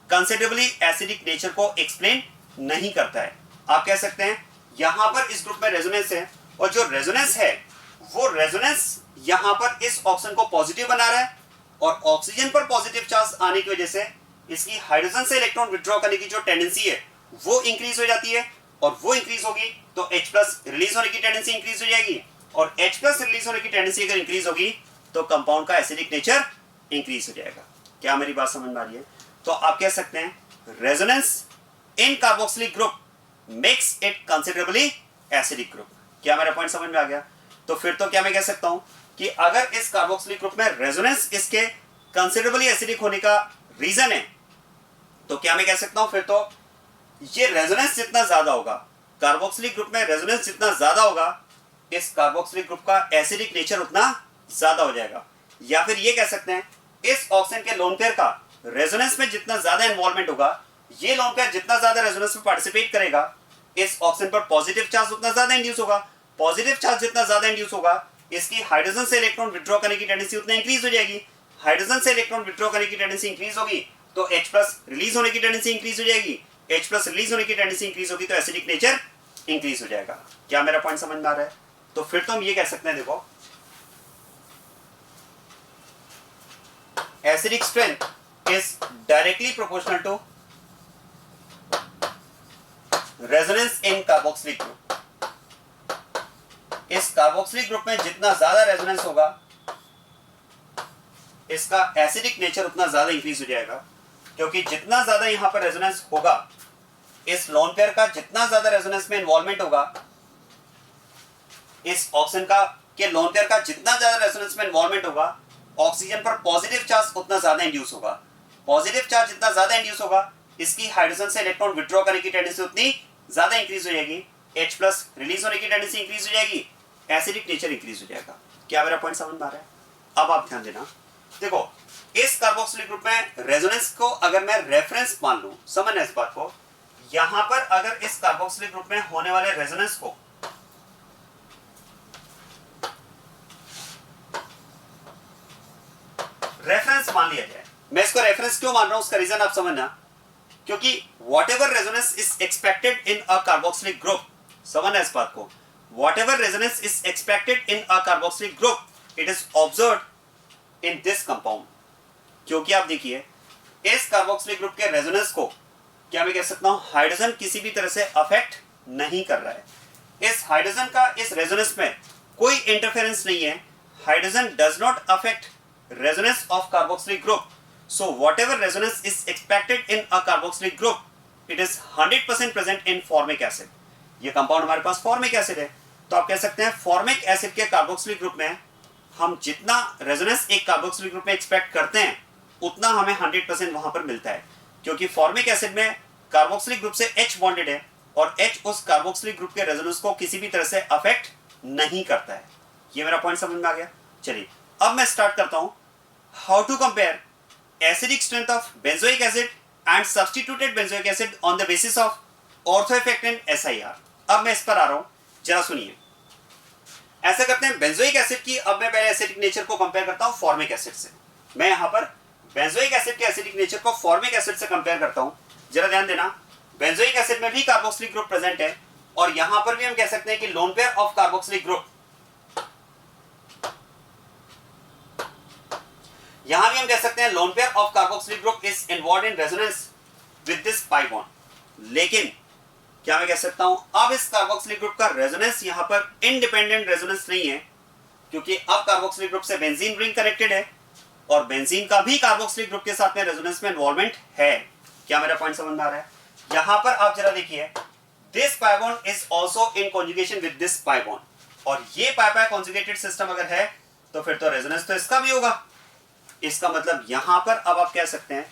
कंसिडरेबली एसिडिक नेचर को एक्सप्लेन नहीं करता है। आप कह सकते हैं यहां पर इस ग्रुप में रेजोनेंस है, और जो रेजोनेंस है वो रेजोनेंस यहां पर इस ऑक्सीजन को पॉजिटिव बना रहा है, और ऑक्सीजन पर पॉजिटिव चार्ज आने की वजह से इसकी हाइड्रोजन से इलेक्ट्रॉन विथड्रॉ करने की जो टेंडेंसी है वो इंक्रीज हो जाती है। और वो इंक्रीज होगी तो H+ रिलीज होने की टेंडेंसी इंक्रीज हो जाएगी, और H+ रिलीज होने की टेंडेंसी अगर इंक्रीज होगी तो कंपाउंड का एसिडिक नेचर इंक्रीज हो जाएगा। क्या मेरी बात समझ में आ रही है? तो आप कह सकते हैं resonance in carboxylic group makes it considerably acidic group. क्या मेरा पॉइंट समझ में आ गया? तो फिर तो क्या मैं कह सकता हूं कि अगर इस कार्बोक्सिलिक ग्रुप में रेजोनेंस इसके कंसिडरेबली एसिडिक होने का रीजन है, तो क्या मैं कह सकता हूं फिर तो ये रेजोनेंस जितना ज्यादा होगा, कार्बोक्सिलिक ग्रुप में रेजोनेंस जितना ज्यादा होगा, इस कार्बोक्सिलिक ग्रुप का एसिडिक नेचर उतना ज्यादा हो जाएगा। या फिर ये कह सकते हैं इस ऑक्सीजन के लोन पेयर का रेजोनेंस में जितना ज्यादा इन्वॉल्वमेंट होगा, ये लोन पेयर जितना ज्यादा रेजोनेंस में पार्टिसिपेट करेगा, इस ऑक्सीजन पर पॉजिटिव चार्ज उतना ज्यादा इंड्यूस होगा। पॉजिटिव चार्ज जितना ज्यादा इंड्यूस होगा, इसकी हाइड्रोजन से इलेक्ट्रॉन विथड्रॉ करने की टेंडेंसी उतना इंक्रीज हो जाएगी। हाइड्रोजन से इलेक्ट्रॉन विथड्रॉ करने की टेंडेंसी इंक्रीज होगी तो H+ रिलीज होने की टेंडेंसी इंक्रीज हो जाएगी। H+ रिलीज होने की टेंडेंसी इंक्रीज होगी तो एसिडिक नेचर इंक्रीज हो जाएगा। क्या मेरा पॉइंट समझ में आ रहा है? तो फिर तो हम ये कह सकते हैं, देखो, acidic strength is directly proportional to resonance in carboxylic group. इस कार्बोक्सिलिक ग्रुप में जितना ज्यादा रेजोनेंस होगा, इसका एसिडिक नेचर उतना ज्यादा इंक्रीज हो जाएगा, क्योंकि जितना ज्यादा यहां पर रेजोनेंस होगा, इस लोन पेयर का जितना ज्यादा रेजोनेंस में इन्वॉल्वमेंट होगा, इस ऑक्सीजन का के लोन पेयर का जितना ज्यादा रेजोनेंस में इन्वॉल्वमेंट होगा, ऑक्सीजन पर पॉजिटिव चार्ज उतना ज्यादा इंड्यूस होगा। पॉजिटिव चार्ज जितना ज्यादा इंड्यूस होगा, इसकी हाइड्रोजन से इलेक्ट्रॉन विथड्रॉ करने की टेंडेंसी उतनी ज्यादा इंक्रीज हो जाएगी। H+ रिलीज होने की टेंडेंसी इंक्रीज हो जाएगी, एसिडिक नेचर इंक्रीज हो जाएगा। क्या मेरा पॉइंट समझ में आ रहा है? अब आप ध्यान देना, देखो, इस कार्बोक्सिलिक ग्रुप में रेजोनेंस को अगर मैं रेफरेंस मान लूं, समझना इस बात को, यहां पर अगर इस कार्बोक्सिलिक ग्रुप में होने वाले रेजोनेंस को रेफरेंस मान लिया जाए, मैं इसको रेफरेंस क्यों मान रहा हूं उसका रीजन आप समझना, क्योंकि whatever resonance is expected in a carboxylic group, समझना इस बात को, whatever resonance is expected in a carboxylic group, it is observed in this compound। क्योंकि आप देखिए इस कार्बोक्सिलिक ग्रुप के रेजोनेंस को क्या मैं कह सकता हूं, हाइड्रोजन किसी भी तरह से अफेक्ट नहीं कर रहा है। इस हाइड्रोजन का इस रेजोनेंस में कोई इंटरफेरेंस नहीं है. Hydrogen does not affect resonance of carboxylic group. So what ever resonance is expected in a carboxylic group, it is 100% present in formic acid. ये कंपाउंड हमारे पास फॉर्मिक एसिड है, तो आप कह सकते हैं फॉर्मिक एसिड के कार्बोक्सिलिक ग्रुप में हम जितना रेजोनेंस एक कार्बोक्सिलिक ग्रुप में एक्सपेक्ट करते हैं उतना हमें 100% वहां पर मिलता है, क्योंकि फॉर्मिक एसिड में कार्बोक्सिलिक ग्रुप से H बॉन्डेड है और H उस कार्बोक्सिलिक ग्रुप के रेजोनेंस को किसी भी तरह से अफेक्ट नहीं करता है. ये मेरा पॉइंट समझ में आ गया. चलिए अब मैं स्टार्ट करता हूं how to compare acidic strength of benzoic acid and substituted benzoic acid on the basis of ortho effect and SIR. अब मैं इस पर आ रहा हूं, जरा सुनिए. ऐसा करते हैं बेंजोइक एसिड की, अब मैं पहले एसिडिक नेचर को कंपेयर करता हूं फॉर्मिक एसिड से. मैं यहां पर बेंजोइक एसिड के एसिडिक नेचर को फॉर्मिक एसिड से कंपेयर करता हूं. जरा ध्यान देना, बेंजोइक एसिड में भी कार्बोक्सिलिक ग्रुप प्रेजेंट है और यहां पर भी हम कह सकते हैं कि loan pair of carboxylic group, यहां भी हम कह सकते हैं loan pair of carboxylic group is involved in resonance with this pi bond. लेकिन क्या मैं कह सकता हूं अब इस कार्बोक्सिलिक ग्रुप का रेजोनेंस यहां पर इंडिपेंडेंट रेजोनेंस नहीं है, क्योंकि अब कार्बोक्सिलिक ग्रुप से बेंजीन रिंग कनेक्टेड है और बेंजीन का भी कार्बोक्सिलिक ग्रुप के साथ में रेजोनेंस में इन्वॉल्वमेंट है. क्या मेरा पॉइंट समझ में आ रहा है? यहां पर आप जरा देखिए, this pi bond is also in conjugation with this pi bond, और ये पाई पाई कॉन्जुगेटेड सिस्टम अगर है तो फिर तो रेजोनेंस तो इसका भी होगा. इसका मतलब यहां पर अब आप कह सकते हैं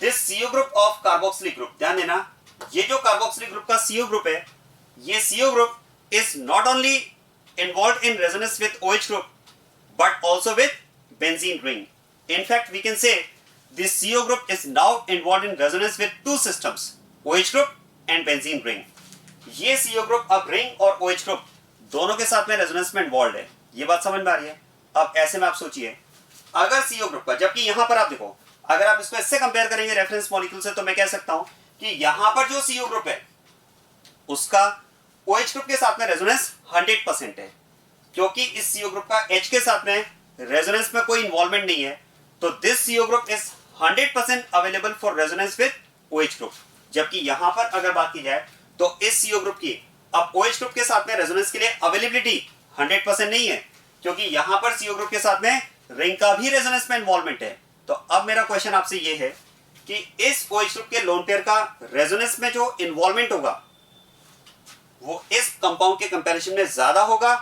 this CO group of carboxylic group, ध्यान देना, ये जो कार्बोक्सिलिक ग्रुप का CO ग्रुप है, ये CO group is not only involved in resonance with OH group but also with benzene ring. In fact, we can say this CO group is now involved in resonance with two systems, OH group and benzene ring. ये CO group अब ring और OH group दोनों के साथ में रेजोनेंस में इन्वॉल्व है. ये बात समझ में आ रही है? अब ऐसे में आप सोचिए, अगर CO ग्रुप का, जबकि यहां पर आप देखो, अगर आप इसको इससे कंपेयर करेंगे रेफरेंस मॉलिक्यूल से, तो मैं कह सकता हूं कि यहां पर जो CO ग्रुप है उसका OH ग्रुप के साथ में रेजोनेंस 100% है, क्योंकि इस CO ग्रुप का H के साथ में रेजोनेंस में कोई इन्वॉल्वमेंट नहीं है. तो this CO group is 100% available for resonance with OH group. जबकि यहां पर अगर बात की जाए तो इस CO ग्रुप की अब OH ग्रुप के साथ में रेजोनेंस के लिए अवेलेबिलिटी 100% नहीं है, क्योंकि यहां पर CO ग्रुप के साथ में रिंग का भी रेजोनेंस में इन्वॉल्वमेंट है. तो अब मेरा क्वेश्चन आपसे ये है कि इस OH ग्रुप के लोन पेयर का रेजोनेंस में जो इन्वॉल्वमेंट होगा वो इस कंपाउंड के कंपैरिजन में ज्यादा होगा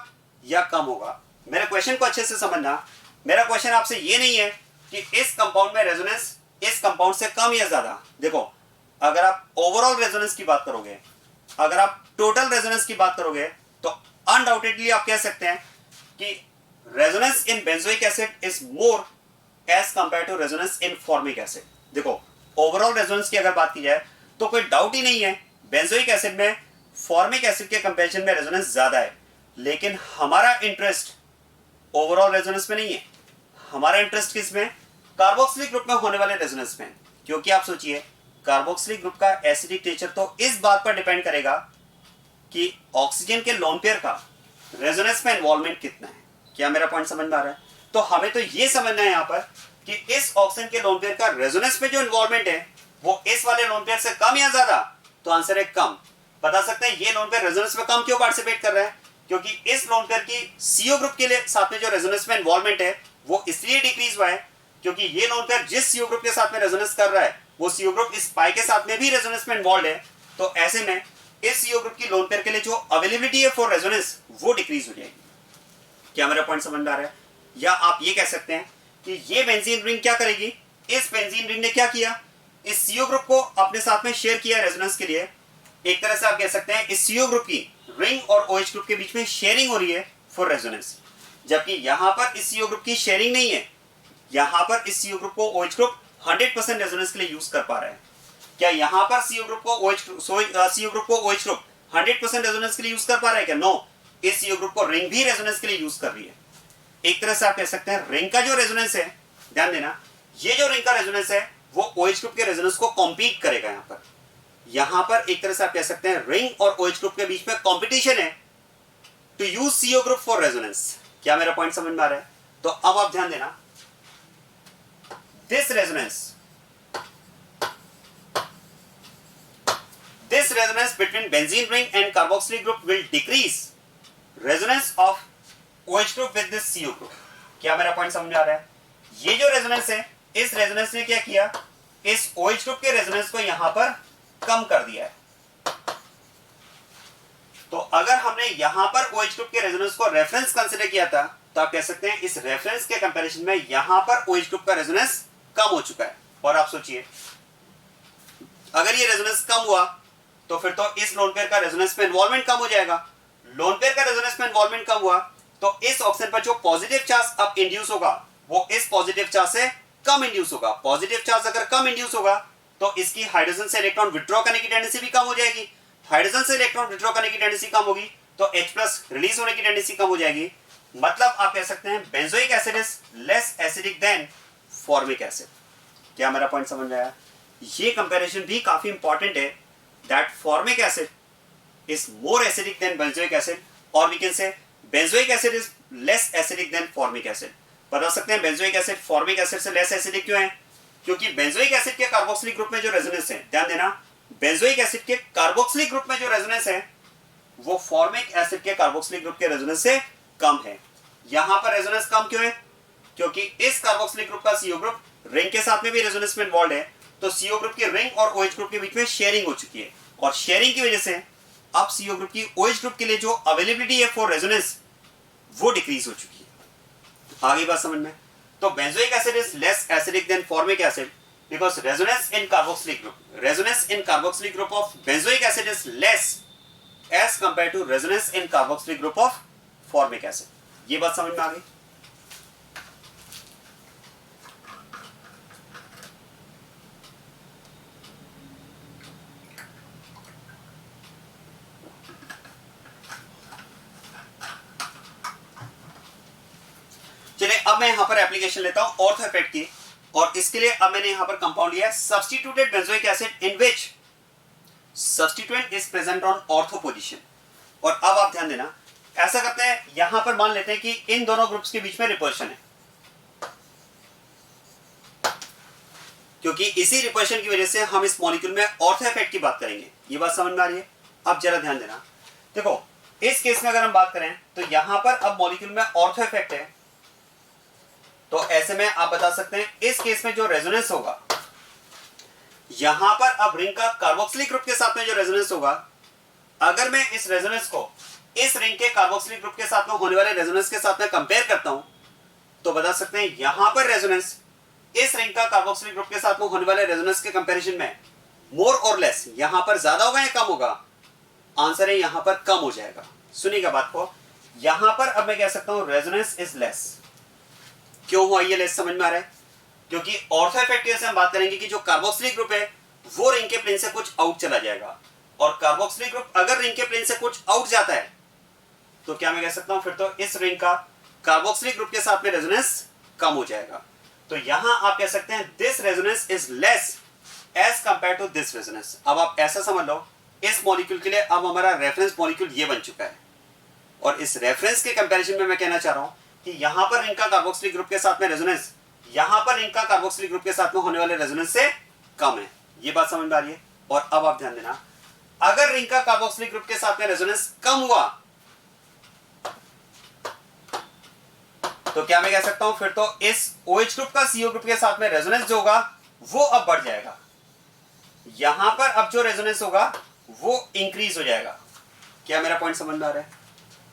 या कम होगा? मेरे क्वेश्चन को अच्छे से समझना. मेरा क्वेश्चन आपसे ये नहीं है कि इस कंपाउंड में रेजोनेंस इस कंपाउंड से कम या ज्यादा. देखो, अगर आप ओवरऑल रेजोनेंस की बात करोगे, अगर आप टोटल रेजोनेंस की बात करोगे, तो अनडाउटेडली आप कह सकते हैं कि resonance in benzoic acid is more as compare to resonance in formic acid. देखो, ओवरऑल रेजोनेंस की अगर बात की जाए तो कोई डाउट ही नहीं है, बेंजोइक एसिड में फॉर्मिक एसिड के कंपैरिजन में रेजोनेंस ज्यादा है. लेकिन हमारा इंटरेस्ट ओवरऑल रेजोनेंस में नहीं है, हमारा इंटरेस्ट किस में? कार्बोक्सिलिक ग्रुप में होने वाले रेजोनेंस में. क्योंकि आप सोचिए, कार्बोक्सिलिक ग्रुप का एसिडिक नेचर तो इस बात पर डिपेंड करेगा कि ऑक्सीजन के लोन पेयर का रेजोनेंस में इन्वॉल्वमेंट कितना है. क्या मेरा पॉइंट समझ में आ रहा है? तो हमें तो ये समझना है यहां पर कि इस ऑक्सीजन के लोन पेयर का रेजोनेंस में जो इन्वॉल्वमेंट है वो इस वाले लोन पेयर से कम या ज्यादा? तो आंसर है कम. बता सकते हैं ये लोन पेयर रेजोनेंस में कम क्यों पार्टिसिपेट कर रहा है? क्योंकि इस लोन पेयर की CO ग्रुप के लिए साथ में जो रेजोनेंस में इन्वॉल्वमेंट है वो इसलिए डिक्रीज हुआ है क्योंकि ये लोन पेयर जिस CO ग्रुप के साथ में रेजोनेंस कर रहा है वो CO ग्रुप इस पाई के साथ में भी रेजोनेंस में इन्वॉल्व है. तो ऐसे में इस CO ग्रुप की लोन पेयर के लिए जो अवेलेबिलिटी है फॉर रेजोनेंस वो डिक्रीज हो जाएगी. क्या मेरा पॉइंट समझ में आ रहा है? या आप ये कह सकते हैं कि ये बेंजीन रिंग क्या करेगी, इस बेंजीन रिंग ने क्या किया, इस CO ग्रुप को अपने साथ में शेयर किया रेजोनेंस के लिए. एक तरह से आप कह सकते हैं इस CO ग्रुप की रिंग और OH ग्रुप के बीच में शेयरिंग हो रही है फॉर रेजोनेंस. जबकि यहां पर इस CO ग्रुप की शेयरिंग नहीं है, यहां पर इस CO ग्रुप को OH ग्रुप 100% रेजोनेंस के लिए यूज कर पा रहा है. क्या यहां पर CO ग्रुप को OH ग्रुप 100% रेजोनेंस के लिए यूज कर पा रहा है क्या? नो. इस CO ग्रुप को रिंग भी रेजोनेंस के लिए यूज कर रही है. एक तरह से आप कह सकते हैं रिंग का जो रेजोनेंस है, ध्यान देना, ये जो रिंग का रेजोनेंस है वो OH ग्रुप के रेजोनेंस को कॉम्पीट करेगा. यहां पर एक तरह से आप कह सकते हैं रिंग और OH ग्रुप के बीच में कंपटीशन है to use CO group for resonance. क्या मेरा पॉइंट समझ में आ रहा है? तो अब आप ध्यान देना, this resonance this resonance between benzene ring and carboxylic group will decrease resonance of OH group with this CO group. क्या मेरा पॉइंट समझ में आ रहा है? ये जो रेजोनेंस है, इस रेजोनेंस ने क्या किया, इस OH ग्रुप के रेजोनेंस को यहां पर कम कर दिया है. तो अगर हमने यहां पर OH ग्रुप के रेजोनेंस को रेफरेंस कंसीडर किया था, तो आप कह सकते हैं इस रेफरेंस के कंपैरिजन में यहां पर OH ग्रुप का रेजोनेंस कम हो चुका है. और आप सोचिए, अगर ये रेजोनेंस कम हुआ तो फिर तो इस लोन पेयर का रेजोनेंस में इन्वॉल्वमेंट कम हो जाएगा. लोन पेयर का रेजोनेंस में इन्वॉल्वमेंट कम हुआ तो इस ऑक्सीजन पर जो पॉजिटिव चार्ज अब इंड्यूस होगा वो इस पॉजिटिव चार्ज से कम इंड्यूस होगा. पॉजिटिव चार्ज अगर कम इंड्यूस होगा तो इसकी हाइड्रोजन से इलेक्ट्रॉन विथड्रॉ करने की टेंडेंसी भी कम हो जाएगी. हाइड्रोजन से इलेक्ट्रॉन विथड्रॉ करने की टेंडेंसी कम होगी तो H+ रिलीज होने की टेंडेंसी कम हो जाएगी. मतलब आप कह सकते हैं benzoic acid is less acidic than formic acid. क्या मेरा पॉइंट समझ में आया? ये कंपैरिजन भी काफी इंपॉर्टेंट है. That formic acid is more acidic than benzoic acid, और we can say benzoic acid is less acidic than formic acid. बता सकते हैं बेंजोइक एसिड फॉर्मिक एसिड से लेस एसिडिक क्यों है? क्योंकि बेंजोइक एसिड के कार्बोक्सिलिक ग्रुप में जो रेजोनेंस है, ध्यान देना, बेंजोइक एसिड के कार्बोक्सिलिक ग्रुप में जो रेजोनेंस है वो फॉर्मिक एसिड के कार्बोक्सिलिक ग्रुप के रेजोनेंस से कम है. यहां पर रेजोनेंस कम क्यों है? क्योंकि इस कार्बोक्सिलिक ग्रुप का CO ग्रुप रिंग के साथ में भी रेजोनेंस में इन्वॉल्व है. तो CO ग्रुप की रिंग और OH ग्रुप के बीच में शेयरिंग हो चुकी है, और शेयरिंग की वजह से अब CO ग्रुप की OH ग्रुप के लिए जो अवेलेबिलिटी है फॉर रेजोनेंस वो डिक्रीज हो चुकी है. आगे बात समझ में? तो benzoic acid is less acidic than formic acid because resonance in carboxylic group of benzoic acid is less as compared to resonance in carboxylic group of formic acid. ये बात समझ में आ गई? चलिए अब मैं यहां पर एप्लीकेशन लेता हूं ऑर्थो इफेक्ट की, और इसके लिए अब मैंने यहां पर कंपाउंड लिया है substituted benzoic acid in which substituent is present on ortho position. और अब आप ध्यान देना, ऐसा करते हैं, यहां पर मान लेते हैं कि इन दोनों ग्रुप्स के बीच में रिपल्शन है, क्योंकि इसी रिपल्शन की वजह से हम इस मॉलिक्यूल में ऑर्थो इफेक्ट की बात करेंगे. ये बात समझ में आ रही है? अब जरा ध्यान देना, देखो इस केस में अगर हम बात करें तो यहां पर अब मॉलिक्यूल में ऑर्थो इफेक्ट है, तो ऐसे में आप बता सकते हैं इस केस में जो रेजोनेंस होगा, यहां पर अब रिंग का कार्बोक्सिलिक ग्रुप के साथ में जो रेजोनेंस होगा, अगर मैं इस रेजोनेंस को इस रिंग के कार्बोक्सिलिक ग्रुप के साथ में होने वाले रेजोनेंस के साथ में कंपेयर करता हूं, तो बता सकते हैं यहां पर रेजोनेंस इस रिंग का कार्बोक्सिलिक ग्रुप के साथ में होने वाले रेजोनेंस के कंपैरिजन में मोर और लेस, यहां पर ज्यादा होगा या कम होगा? आंसर है यहां पर कम हो जाएगा. सुनिएगा बात को, यहां पर अब मैं कह सकता हूं रेजोनेंस इज लेस. क्यों हुआ ये लेस? समझ में आ रहा है? क्योंकि ऑर्थो इफेक्ट से हम बात करेंगे कि जो कार्बोक्सिलिक ग्रुप है वो रिंग के प्लेन से कुछ आउट चला जाएगा, और कार्बोक्सिलिक ग्रुप अगर रिंग के प्लेन से कुछ आउट जाता है तो क्या मैं कह सकता हूं फिर तो इस रिंग का कार्बोक्सिलिक ग्रुप के साथ में रेजोनेंस कम हो जाएगा. तो यहां आप कह सकते हैं this resonance is less as compare to this resonance. अब आप ऐसा समझ लो, इस मॉलिक्यूल के लिए अब हमारा रेफरेंस मॉलिक्यूल ये बन चुका है, और इस रेफरेंस के कंपैरिजन में मैं कहना चाह रहा हूं कि यहां पर रिंग का कार्बोक्सिलिक ग्रुप के साथ में रेजोनेंस यहां पर रिंग का कार्बोक्सिलिक ग्रुप के साथ में होने वाले रेजोनेंस से कम है. ये बात समझ में आ रही है? और अब आप ध्यान देना, अगर रिंग का कार्बोक्सिलिक ग्रुप के साथ में रेजोनेंस कम हुआ तो क्या मैं कह सकता हूं फिर तो इस OH ग्रुप का CO ग्रुप के साथ में रेजोनेंस जो होगा वो अब बढ़ जाएगा. यहां पर अब जो रेजोनेंस होगा वो इंक्रीज हो जाएगा. क्या मेरा पॉइंट समझ में आ रहा है?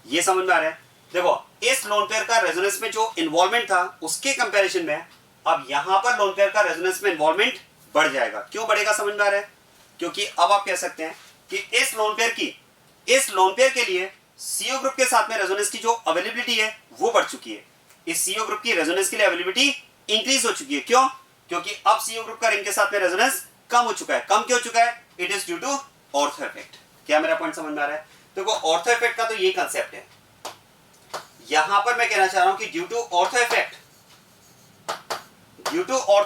ये समझ में आ रहा है? देखो इस लोन पेयर का रेजोनेंस में जो इन्वॉल्वमेंट था उसके कंपैरिजन में अब यहां पर लोन पेयर का रेजोनेंस में इन्वॉल्वमेंट बढ़ जाएगा. क्यों बढ़ेगा? समझ में आ रहा है? क्योंकि अब आप कह सकते हैं कि इस लोन पेयर के लिए CO ग्रुप के साथ में रेजोनेंस की जो अवेलेबिलिटी है वो बढ़ चुकी है. इस CO ग्रुप की रेजोनेंस के लिए अवेलेबिलिटी इंक्रीज हो चुकी है. क्यों? क्योंकि अब CO ग्रुप का रिंग के साथ में रेजोनेंस कम हो चुका है. कम क्यों हो चुका है? It is due to ortho effect. क्या मेरा पॉइंट समझ में आ रहा है? देखो ऑर्थो इफेक्ट का तो ये कांसेप्ट है. यहां पर मैं कहना चाह रहा हूं कि due to ortho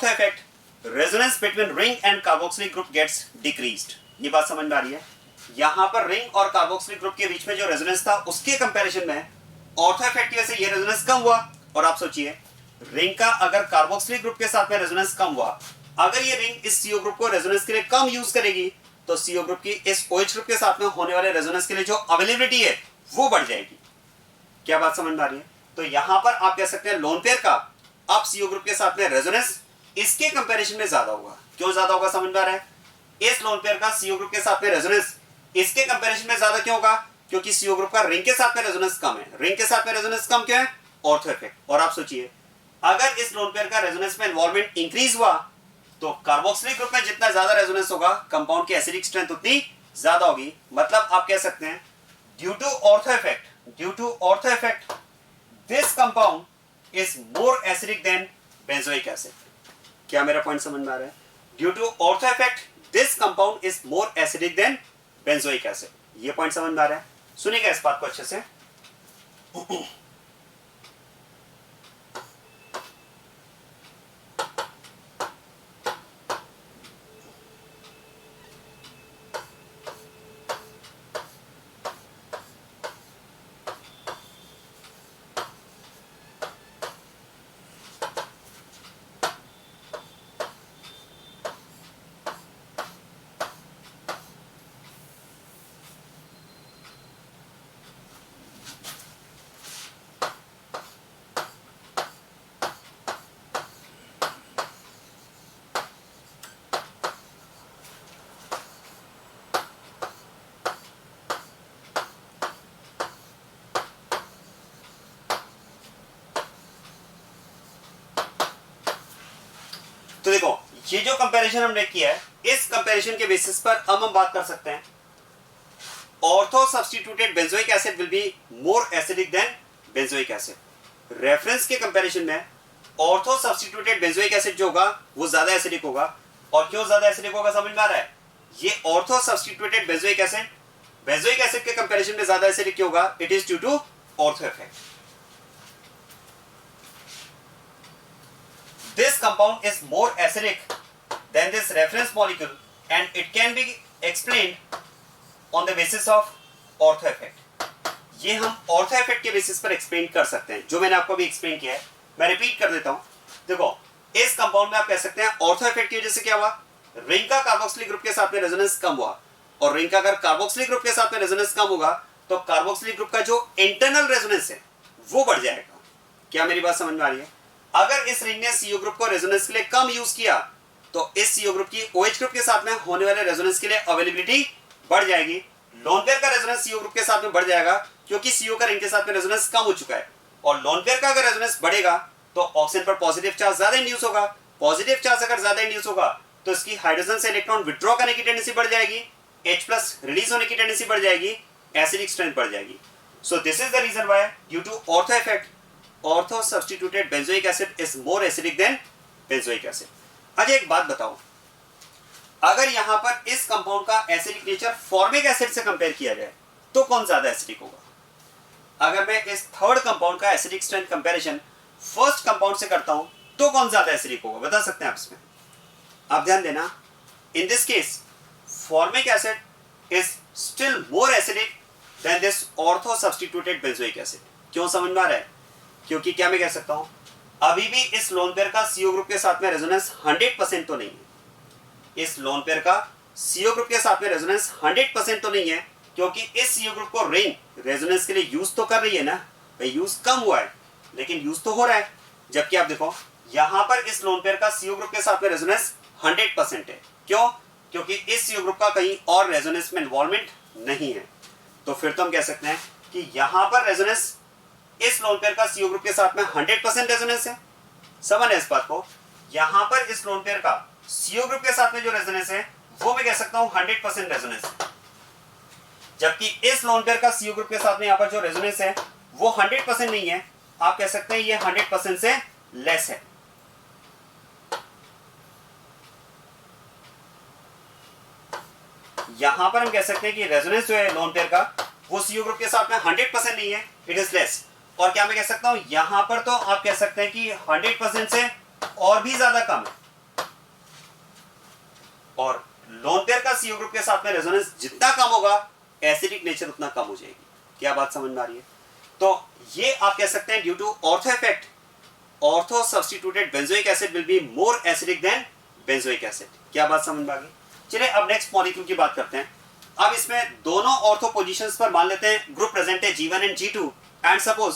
effect resonance between ring and carboxylic group gets decreased. ये बात समझ में आ रही है? यहां पर रिंग और कार्बोक्सिलिक ग्रुप के बीच में जो रेजोनेंस था उसके कंपैरिजन में ऑर्थो इफेक्ट की वजह से ये रेजोनेंस कम हुआ. और आप सोचिए, रिंग का अगर कार्बोक्सिलिक ग्रुप के साथ में रेजोनेंस कम हुआ, अगर ये रिंग इस CO ग्रुप को रेजोनेंस के लिए कम यूज करेगी तो CO ग्रुप की इस OH ग्रुप के साथ में होने वाले रेजोनेंस के लिए जो अवेलेबिलिटी है वो बढ़ जाएगी। क्या बात समझ में आ रही है? तो यहां पर आप कह सकते हैं लोन पेयर का अब CO ग्रुप के साथ में रेजोनेंस इसके कंपैरिजन में ज्यादा होगा। क्यों ज्यादा होगा समझ में आ रहा है? इस लोन पेयर का CO ग्रुप के साथ में रेजोनेंस इसके कंपैरिजन में ज्यादा क्यों होगा? क्योंकि CO ग्रुप का रिंग के साथ में रेजोनेंस कम है। रिंग के साथ में रेजोनेंस कम क्यों है? Ortho effect. और आप सोचिए अगर इस लोन पेयर का रेजोनेंस में इन्वॉल्वमेंट इंक्रीज हुआ तो कार्बोक्सिलिक ग्रुप में जितना ज्यादा रेजोनेंस होगा कंपाउंड की एसिडिक स्ट्रेंथ उतनी ज्यादा होगी। मतलब आप कह सकते हैं due to ortho effect this compound is more acidic than benzoic acid. क्या मेरा पॉइंट समझ में आ रहा है? Due to ortho effect this compound is more acidic than benzoic acid. ये पॉइंट समझ में आ रहा है? सुनिएगा इस बात को अच्छे से। तो देखो ये जो कंपैरिजन हमने किया है इस कंपैरिजन के बेसिस पर अब हम बात कर सकते हैं ortho substituted benzoic acid will be more acidic than benzoic acid. Reference के कंपैरिजन में ऑर्थो सब्स्टिट्यूटेड बेंजोइक एसिड जो होगा वो ज्यादा एसिडिक होगा। और क्यों ज्यादा एसिडिक होगा समझ में आ रहा है? ये ऑर्थो सब्स्टिट्यूटेड बेंजोइक एसिड के कंपैरिजन में ज्यादा एसिडिक क्यों होगा? It is due to ortho effect. This compound is more acidic than this reference molecule and it can be explained on the basis of ortho effect। ये हम ऑर्थो इफेक्ट के बेसिस पर एक्सप्लेन कर सकते हैं जो मैंने आपको भी एक्सप्लेन किया है। मैं रिपीट कर देता हूं। देखो इस कंपाउंड में आप कह सकते हैं ऑर्थो इफेक्ट की वजह से क्या हुआ? रिंग का कार्बोक्सिलिक ग्रुप के साथ में रेजोनेंस कम हुआ और रिंग का अगर कार्बोक्सिलिक ग्रुप के साथ में रेजोनेंस कम होगा तो कार्बोक्सिलिक ग्रुप का जो इंटरनल रेजोनेंस है वो बढ़ जाएगा। क्या मेरी बात समझ में आ रही है? अगर इस रिंग ने CO ग्रुप को रेजोनेंस के लिए कम यूज किया तो इस CO ग्रुप की OH ग्रुप के साथ में होने वाले रेजोनेंस के लिए अवेलेबिलिटी बढ़ जाएगी। लोन पेयर का रेजोनेंस CO ग्रुप के साथ में बढ़ जाएगा क्योंकि CO का रिंग के साथ में रेजोनेंस कम हो चुका है। और लोन पेयर का अगर रेजोनेंस बढ़ेगा तो ऑक्सीजन पर पॉजिटिव चार्ज ज्यादा इंड्यूस होगा। पॉजिटिव चार्ज अगर ज्यादा इंड्यूस होगा तो इसकी हाइड्रोजन से इलेक्ट्रॉन विथड्रॉ करने की टेंडेंसी बढ़ जाएगी, H+ रिलीज होने की टेंडेंसी बढ़ जाएगी, एसिडिक स्ट्रेंथ बढ़ जाएगी। So this is the reason why due to ortho effect ortho substituted benzoic acid is more acidic than benzoic acid. अच्छा एक बात बताओ, अगर यहां पर इस कंपाउंड का एसिडिक नेचर फॉर्मिक एसिड से कंपेयर किया जाए तो कौन ज्यादा एसिडिक होगा? अगर मैं इस थर्ड कंपाउंड का acidic strength comparison first compound से करता हूं तो कौन ज्यादा एसिडिक होगा? बता सकते हैं आप इसमें? आप ध्यान देना, in this case formic acid is still more acidic than this ortho substituted benzoic acid. क्यों समझ में आ रहा है? क्योंकि क्या मैं कह सकता हूं अभी भी इस लोन पेयर का CO ग्रुप के साथ में रेजोनेंस 100% तो नहीं है। इस लोन पेयर का CO ग्रुप के साथ में रेजोनेंस 100% तो नहीं है क्योंकि इस CO ग्रुप को रिंग रेजोनेंस के लिए यूज तो कर रही है ना भाई, यूज कम हुआ है लेकिन यूज तो हो रहा है। जबकि आप देखो यहां पर इस लोन पेयर का CO ग्रुप के साथ में रेजोनेंस 100% है। क्यों? क्योंकि इस CO ग्रुप का कहीं और रेजोनेंस में इन्वॉल्वमेंट नहीं है। तो फिर तो हम कह सकते हैं कि यहां पर रेजोनेंस इस लोन पेयर का CO ग्रुप के साथ में 100% रेजोनेंस है। समझ इस बात को? यहां पर इस लोन पेयर का CO ग्रुप के साथ में जो रेजोनेंस है वो मैं कह सकता हूं 100% रेजोनेंस है। जबकि इस लोन पेयर का CO ग्रुप के साथ में यहां पर जो रेजोनेंस है वो 100% नहीं है, आप कह सकते हैं ये 100% से लेस है। यहां पर हम कह सकते हैं कि रेजोनेंस जो है लोन पेयर का वो CO ग्रुप के साथ में 100% नहीं है, इट इज लेस। और क्या मैं कह सकता हूं यहां पर तो आप कह सकते हैं कि 100% से और भी ज्यादा कम है। और लोन पेयर का CO ग्रुप के साथ में रेजोनेंस जितना कम होगा एसिडिक नेचर उतना कम हो जाएगी। क्या बात समझ में आ रही है? तो ये आप कह सकते हैं due to ortho effect ortho substituted benzoic acid will be more acidic than benzoic acid. क्या बात समझ में आ गई? चलिए अब नेक्स्ट मॉलिक्यूल की बात करते हैं। अब इसमें दोनों ऑर्थो पोजीशंस पर मान लेते हैं ग्रुप प्रेजेंट है G1 and G2 and suppose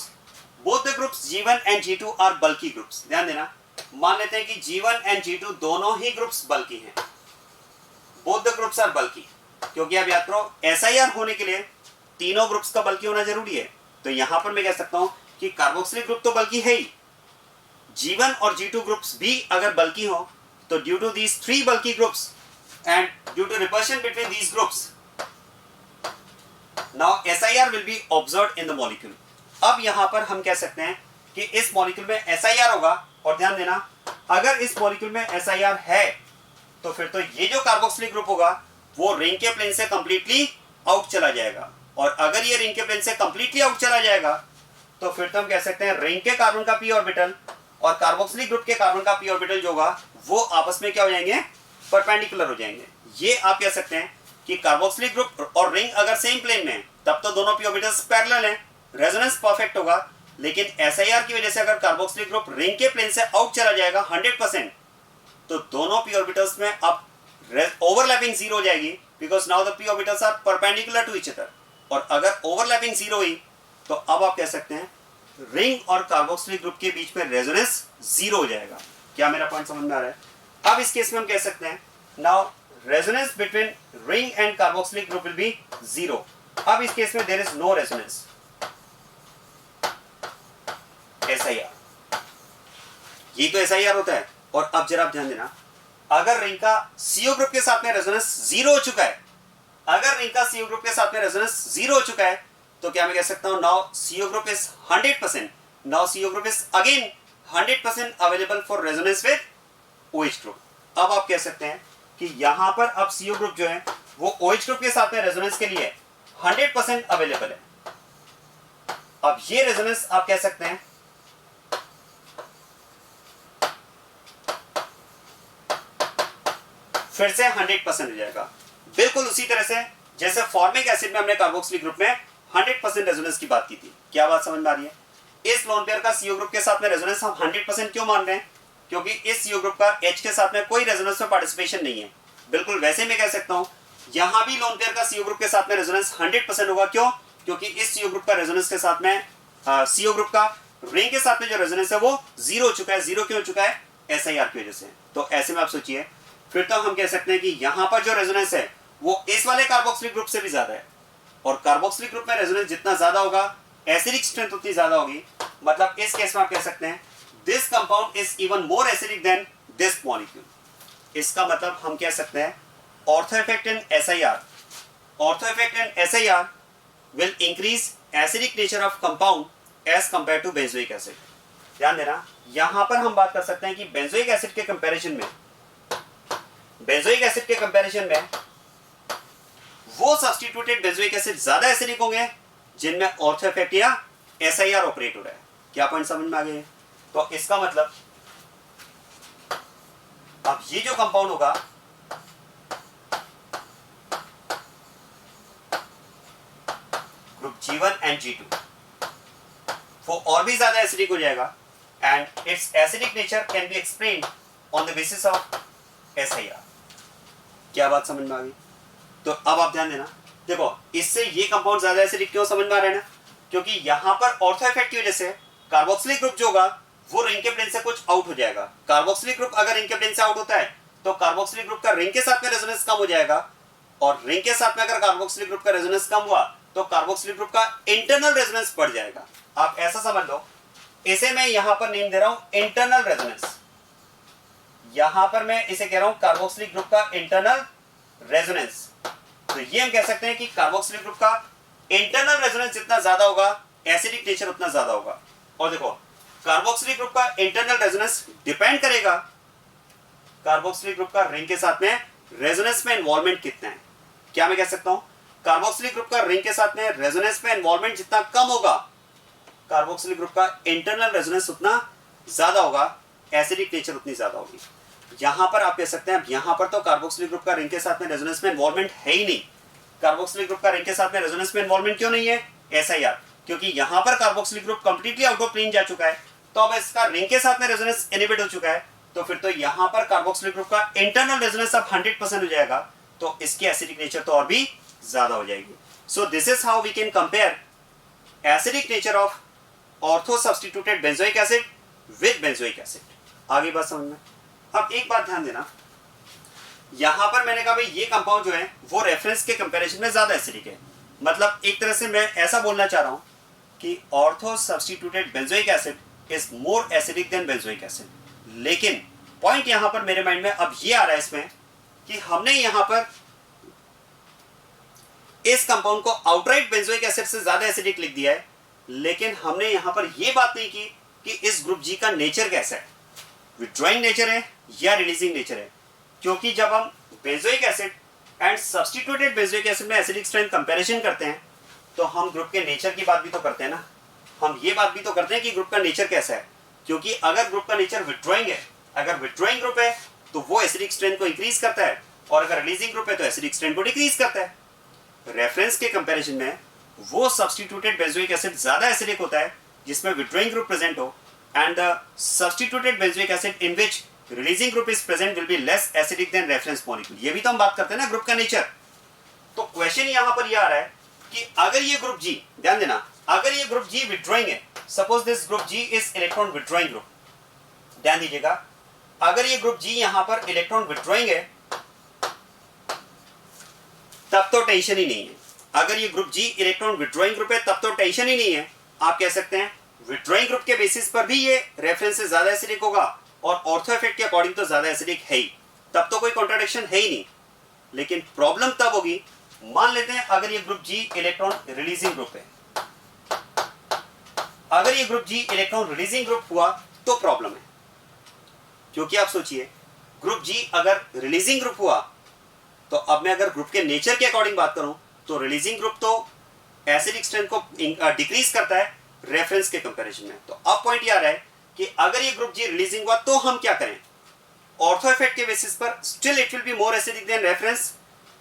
both the groups G1 and G2 are bulky groups. ध्यान देना, मान लेते हैं कि G1 एंड G2 दोनों ही ग्रुप्स बल्की हैं, बोथ द ग्रुप्स आर बल्की, क्योंकि आप याद करो SIR होने के लिए तीनों ग्रुप्स का बल्की होना जरूरी है। तो यहां पर मैं कह सकता हूं कि कार्बोक्सिलिक ग्रुप तो बल्की है ही, G1 और G2 ग्रुप्स भी अगर बल्की हो तो due to these three bulky groups and due to repulsion between these groups now SIR will be observed in the molecule. अब यहां पर हम कह सकते हैं कि इस मॉलिक्यूल में SIR होगा, और ध्यान देना अगर इस मॉलिक्यूल में SIR है तो फिर तो ये जो कार्बोक्सिलिक ग्रुप होगा वो रिंग के प्लेन से कंप्लीटली आउट चला जाएगा, और अगर ये रिंग के प्लेन से कंप्लीटली आउट चला जाएगा तो फिर तो हम कह सकते हैं रिंग के कार्बन का p ऑर्बिटल और कार्बोक्सिलिक ग्रुप के कार्बन का p ऑर्बिटल जो होगा वो आपस में क्या हो जाएंगे, परपेंडिकुलर हो जाएंगे। ये आप कह सकते हैं कि कार्बोक्सिलिक ग्रुप और रिंग अगर सेम प्लेन में है तब तो दोनों p ऑर्बिटल्स पैरेलल हैं, रेजोनेंस परफेक्ट होगा। लेकिन SIR की वजह से अगर कार्बोक्सिलिक ग्रुप रिंग के प्लेन से आउट चला जाएगा 100%, तो दोनों p ऑर्बिटल्स में अब ओवरलैपिंग जीरो हो जाएगी, because now the p orbitals are perpendicular to each other. और अगर ओवरलैपिंग जीरो हुई तो अब आप कह सकते हैं रिंग और कार्बोक्सिलिक ग्रुप के बीच में रेजोनेंस जीरो हो जाएगा। क्या मेरा पॉइंट समझ में आ रहा है? अब इस केस में हम कह सकते हैं now resonance between ring and carboxylic group will be zero. अब इस केस में there is no resonance SIR, ये तो SIR होता है। और अब जरा आप ध्यान देना, अगर रिंग का CO ग्रुप के साथ में रेजोनेंस जीरो हो चुका है, अगर रिंग का CO ग्रुप के साथ में रेजोनेंस जीरो हो चुका है तो क्या मैं कह सकता हूं now CO group is 100%, now CO group is again 100% available for resonance with OH group. अब आप कह सकते हैं कि यहां पर अब CO ग्रुप जो है वो OH ग्रुप के साथ में रेजोनेंस के लिए 100% अवेलेबल है। अब ये रेजोनेंस आप कह सकते हैं फिर से 100% हो जाएगा, बिल्कुल उसी तरह से जैसे फॉर्मिक एसिड में हमने कार्बोक्सिलिक ग्रुप में 100% रेजोनेंस की बात की थी। क्या बात समझ में आ रही है? इस लोन पेयर का CO ग्रुप के साथ में रेजोनेंस हम 100% क्यों मान रहे हैं? क्योंकि इस CO ग्रुप का H के साथ में कोई रेजोनेंस में पार्टिसिपेशन नहीं है। बिल्कुल वैसे मैं कह सकता हूं यहां भी लोन पेयर का CO ग्रुप के साथ में रेजोनेंस 100% होगा। क्यों? क्योंकि इस CO ग्रुप का रेजोनेंस के साथ में CO ग्रुप का रिंग के साथ में जो रेजोनेंस है वो जीरो हो चुका है। जीरो क्यों हो चुका है? SIR की वजह से। तो ऐसे में आप सोचिए फिर तो हम कह सकते हैं कि यहां पर जो रेजोनेंस है वो इस वाले कार्बोक्सिलिक ग्रुप से भी ज्यादा है, और कार्बोक्सिलिक ग्रुप में रेजोनेंस जितना ज्यादा होगा एसिडिक स्ट्रेंथ उतनी ज्यादा होगी। मतलब इस केस में आप कह सकते हैं this compound is even more acidic than this molecule. इसका मतलब हम कह सकते हैं ortho effect in SIR, ortho effect in SIR will increase acidic nature of compound as compare to benzoic acid. ध्यान देना, यहां पर हम बात कर सकते हैं कि बेंजोइक एसिड के कंपैरिजन में वो सब्स्टिट्यूटेड बेंजोइक एसिड ज्यादा एसिडिक होंगे जिनमें ऑर्थो इफेक्ट या SIR ऑपरेट हो रहा है। क्या पॉइंट समझ में आ गए? तो इसका मतलब अब ये जो कंपाउंड होगा ग्रुप G1 एंड G2 वो और भी ज्यादा एसिडिक हो जाएगा, and it's acidic nature can be explained on the basis of SIR। क्या बात समझ में आ गई? तो अब आप ध्यान देना, देखो इससे ये कंपाउंड ज्यादा एसिडिक क्यों समझ में आ रहा है ना, क्योंकि यहां पर ऑर्थो इफेक्ट की वजह से कार्बोक्सिलिक ग्रुप जो होगा वो रिंग के प्लेन से कुछ आउट हो जाएगा। कार्बोक्सिलिक ग्रुप अगर रिंग के प्लेन से आउट होता है तो कार्बोक्सिलिक ग्रुप का रिंग के साथ में रेजोनेंस कम हो जाएगा, और रिंग के साथ में अगर कार्बोक्सिलिक ग्रुप का रेजोनेंस कम हुआ तो कार्बोक्सिलिक ग्रुप का इंटरनल रेजोनेंस बढ़ जाएगा। आप ऐसा समझ लो, इसे मैं यहां पर नेम दे रहा हूं इंटरनल रेजोनेंस। यहां पर मैं इसे कह रहा हूं कार्बोक्सिलिक ग्रुप का इंटरनल रेजोनेंस। तो ये हम कह सकते हैं कि कार्बोक्सिलिक ग्रुप का इंटरनल रेजोनेंस जितना ज्यादा होगा एसिडिक नेचर उतना ज्यादा होगा। और देखो कार्बोक्सिलिक ग्रुप का इंटरनल रेजोनेंस डिपेंड करेगा कार्बोक्सिलिक ग्रुप का रिंग के साथ में रेजोनेंस में इन्वॉल्वमेंट कितना है। क्या मैं कह सकता हूं कार्बोक्सिलिक ग्रुप का रिंग के साथ में रेजोनेंस में इन्वॉल्वमेंट जितना कम होगा कार्बोक्सिलिक ग्रुप का इंटरनल रेजोनेंस उतना ज्यादा होगा, एसिडिक नेचर उतनी ज्यादा होगी। यहां पर आप कह सकते हैं यहां पर तो कार्बोक्सिलिक ग्रुप का रिंग के साथ में रेजोनेंस में इन्वॉल्वमेंट है ही नहीं। कार्बोक्सिलिक ग्रुप का रिंग के साथ में रेजोनेंस में इन्वॉल्वमेंट क्यों नहीं है? SIR, क्योंकि यहां पर carboxylic group completely out of plane जा चुका है, तो अब इसका रिंग के साथ में रेजोनेंस इनहिबिट हो चुका है, तो फिर तो यहां पर कार्बोक्सिलिक ग्रुप का इंटरनल रेजोनेंस अब 100% हो जाएगा। तो इसकी एसिडिक नेचर तो और भी ज्यादा हो जाएगी. So this is how we can compare acidic nature of ortho substituted benzoic acid with benzoic acid. आगे बात समझ में. अब एक बात ध्यान देना, यहां पर मैंने कहा भाई ये कंपाउंड जो है वो रेफरेंस के कंपैरिजन में ज्यादा एसिडिक है. मतलब एक तरह से मैं ऐसा बोलना चाह रहा हूं कि ortho substituted benzoic acid is more acidic than benzoic acid. लेकिन पॉइंट यहां पर मेरे माइंड में अब ये आ रहा है इसमें कि हमने यहां पर इस कंपाउंड को आउटराइट बेंजोइक एसिड से ज्यादा एसिडिक लिख दिया है, लेकिन हमने यहां पर यह बात नहीं की कि इस ग्रुप जी का नेचर कैसा है, विथड्रॉइंग नेचर है या रिलीजिंग नेचर है. क्योंकि जब हम benzoic acid and substituted benzoic acid में एसिडिक स्ट्रेंथ कंपैरिजन करते हैं तो हम ग्रुप के नेचर की बात भी तो करते हैं ना. हम ये बात भी तो करते हैं कि ग्रुप का नेचर कैसा है. क्योंकि अगर ग्रुप का नेचर विथड्रॉइंग है, अगर विथड्रॉइंग ग्रुप है तो वो एसिडिक स्ट्रेंथ को इंक्रीज करता है, और अगर रिलीजिंग ग्रुप है तो एसिडिक स्ट्रेंथ को डिक्रीज करता है. रेफरेंस के कंपैरिजन में वो सब्स्टिट्यूटेड बेंजोइक एसिड ज्यादा एसिडिक होता है जिसमें विथड्रॉइंग ग्रुप प्रेजेंट हो, and the substituted benzoic acid in which releasing group is present will be less acidic than reference molecule. ये भी तो हम बात करते हैं ना ग्रुप का नेचर. तो क्वेश्चन यहां पर ये आ रहा है कि अगर ये ग्रुप जी, ध्यान देना, अगर ये ग्रुप जी विथड्रॉइंग है, suppose this group G is electron withdrawing group, ध्यान दीजिएगा, अगर ये ग्रुप जी यहां पर इलेक्ट्रॉन विथड्रॉइंग है तब तो टेंशन ही नहीं है. अगर ये ग्रुप जी इलेक्ट्रॉन विथड्रॉइंग ग्रुप है तब तो टेंशन ही नहीं है. आप कह सकते हैं विथड्रॉइंग ग्रुप के बेसिस पर भी ये रेफरेंस से ज्यादा एसिडिक होगा और ऑर्थो इफेक्ट के अकॉर्डिंग तो ज्यादा एसिडिक है ही, तब तो कोई कॉन्ट्राडिक्शन है ही नहीं. लेकिन प्रॉब्लम तब होगी, मान लेते हैं अगर ये ग्रुप जी इलेक्ट्रॉन रिलीजिंग ग्रुप है, अगर ये ग्रुप जी इलेक्ट्रॉन रिलीजिंग ग्रुप हुआ तो प्रॉब्लम है. क्योंकि आप सोचिए, ग्रुप जी अगर रिलीजिंग ग्रुप हुआ तो अब मैं अगर ग्रुप के नेचर के अकॉर्डिंग बात करूं तो रिलीजिंग ग्रुप तो एसिडिक स्ट्रेंथ को डिक्रीज करता है रेफरेंस के कंपैरिजन में. तो अब पॉइंट ये आ रहा है कि अगर ये ग्रुप जी रिलीजिंग हुआ तो हम क्या करें. ऑर्थो इफेक्ट के बेसिस पर still it will be more acidic than reference,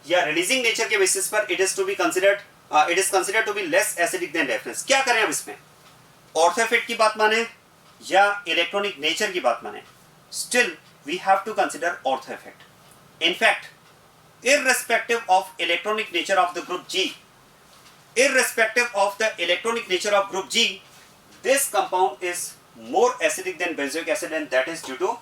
या रिलीजिंग नेचर के बेसिस पर it is considered to be less acidic than reference. क्या करें अब इसमें, ऑर्थो इफेक्ट की बात माने या इलेक्ट्रॉनिक नेचर की बात माने. Still we have to consider ortho effect. In fact irrespective of electronic nature of the group G, this compound is more acidic than benzoic acid, and that is due to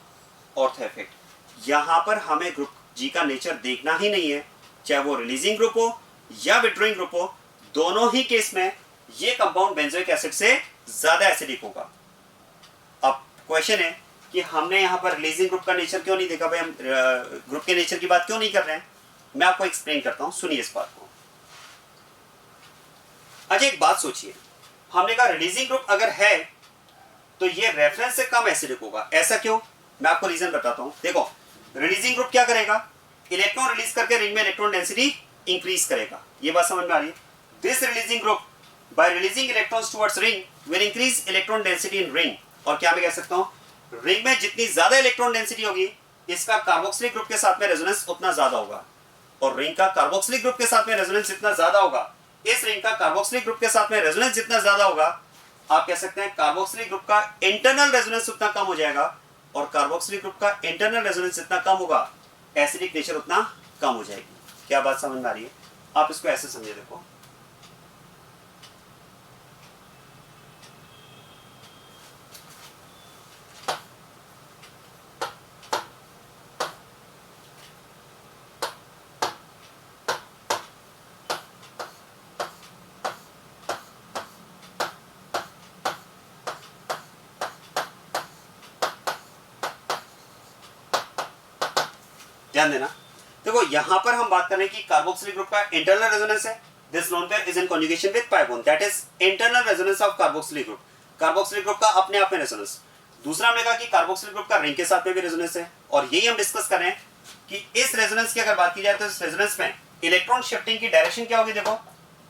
ortho effect. यहां पर हमें ग्रुप G का नेचर देखना ही नहीं है, चाहे वो रिलीजिंग ग्रुप हो या विथड्रॉइंग ग्रुप हो, दोनों ही केस में ये कंपाउंड बेंजोइक एसिड से ज्यादा एसिडिक होगा. अब क्वेश्चन है कि हमने यहां पर रिलीजिंग ग्रुप का नेचर क्यों नहीं देखा भाई, हम ग्रुप के नेचर की बात क्यों नहीं कर रहे हैं. मैं आपको एक्सप्लेन करता हूं, सुनिए इस बात को. अच्छा एक बात सोचिए, हमने कहा रिलीजिंग ग्रुप अगर है तो ये रेफरेंस से कम एसिडिक होगा. ऐसा क्यों, मैं आपको रीजन बताता हूं. देखो, रिलीजिंग ग्रुप क्या करेगा, इलेक्ट्रॉन रिलीज करके रिंग में इलेक्ट्रॉन डेंसिटी इंक्रीज करेगा. ये बात समझ में आ रही है. This releasing group by releasing electrons towards ring will increase electron density in ring. और क्या मैं कह सकता हूं, रिंग में जितनी ज्यादा इलेक्ट्रॉन डेंसिटी होगी इसका कार्बोक्सिलिक ग्रुप के साथ में रेजोनेंस उतना ज्यादा होगा, और रिंग का कार्बोक्सिलिक ग्रुप के साथ में रेजोनेंस जितना ज्यादा होगा, इस रिंग का कार्बोक्सिलिक ग्रुप के साथ में रेजोनेंस जितना ज्यादा होगा, आप कह सकते हैं कार्बोक्सिलिक ग्रुप का इंटरनल रेजोनेंस उतना कम हो जाएगा, और कार्बोक्सिलिक ग्रुप का इंटरनल रेजोनेंस जितना कम होगा एसिडिक नेचर उतना कम हो जाएगी. क्या बात समझ में आ रही है. आप इसको ऐसे समझे, देखो ध्यान देना. देखो यहां पर हम बात कर रहे हैं कि कार्बोक्सिलिक ग्रुप का इंटरनल रेजोनेंस है. This lone pair is in conjugation with pi bond, that is internal resonance of carboxylic group. Carboxylic group का अपने आप में रेजोनेंस. दूसरा हमने कहा कि कार्बोक्सिलिक ग्रुप का रिंग के साथ में भी रेजोनेंस है, और यही हम डिस्कस कर रहे हैं कि इस रेजोनेंस की अगर बात की जाए तो इस रेजोनेंस में इलेक्ट्रॉन शिफ्टिंग की डायरेक्शन क्या होगी. देखो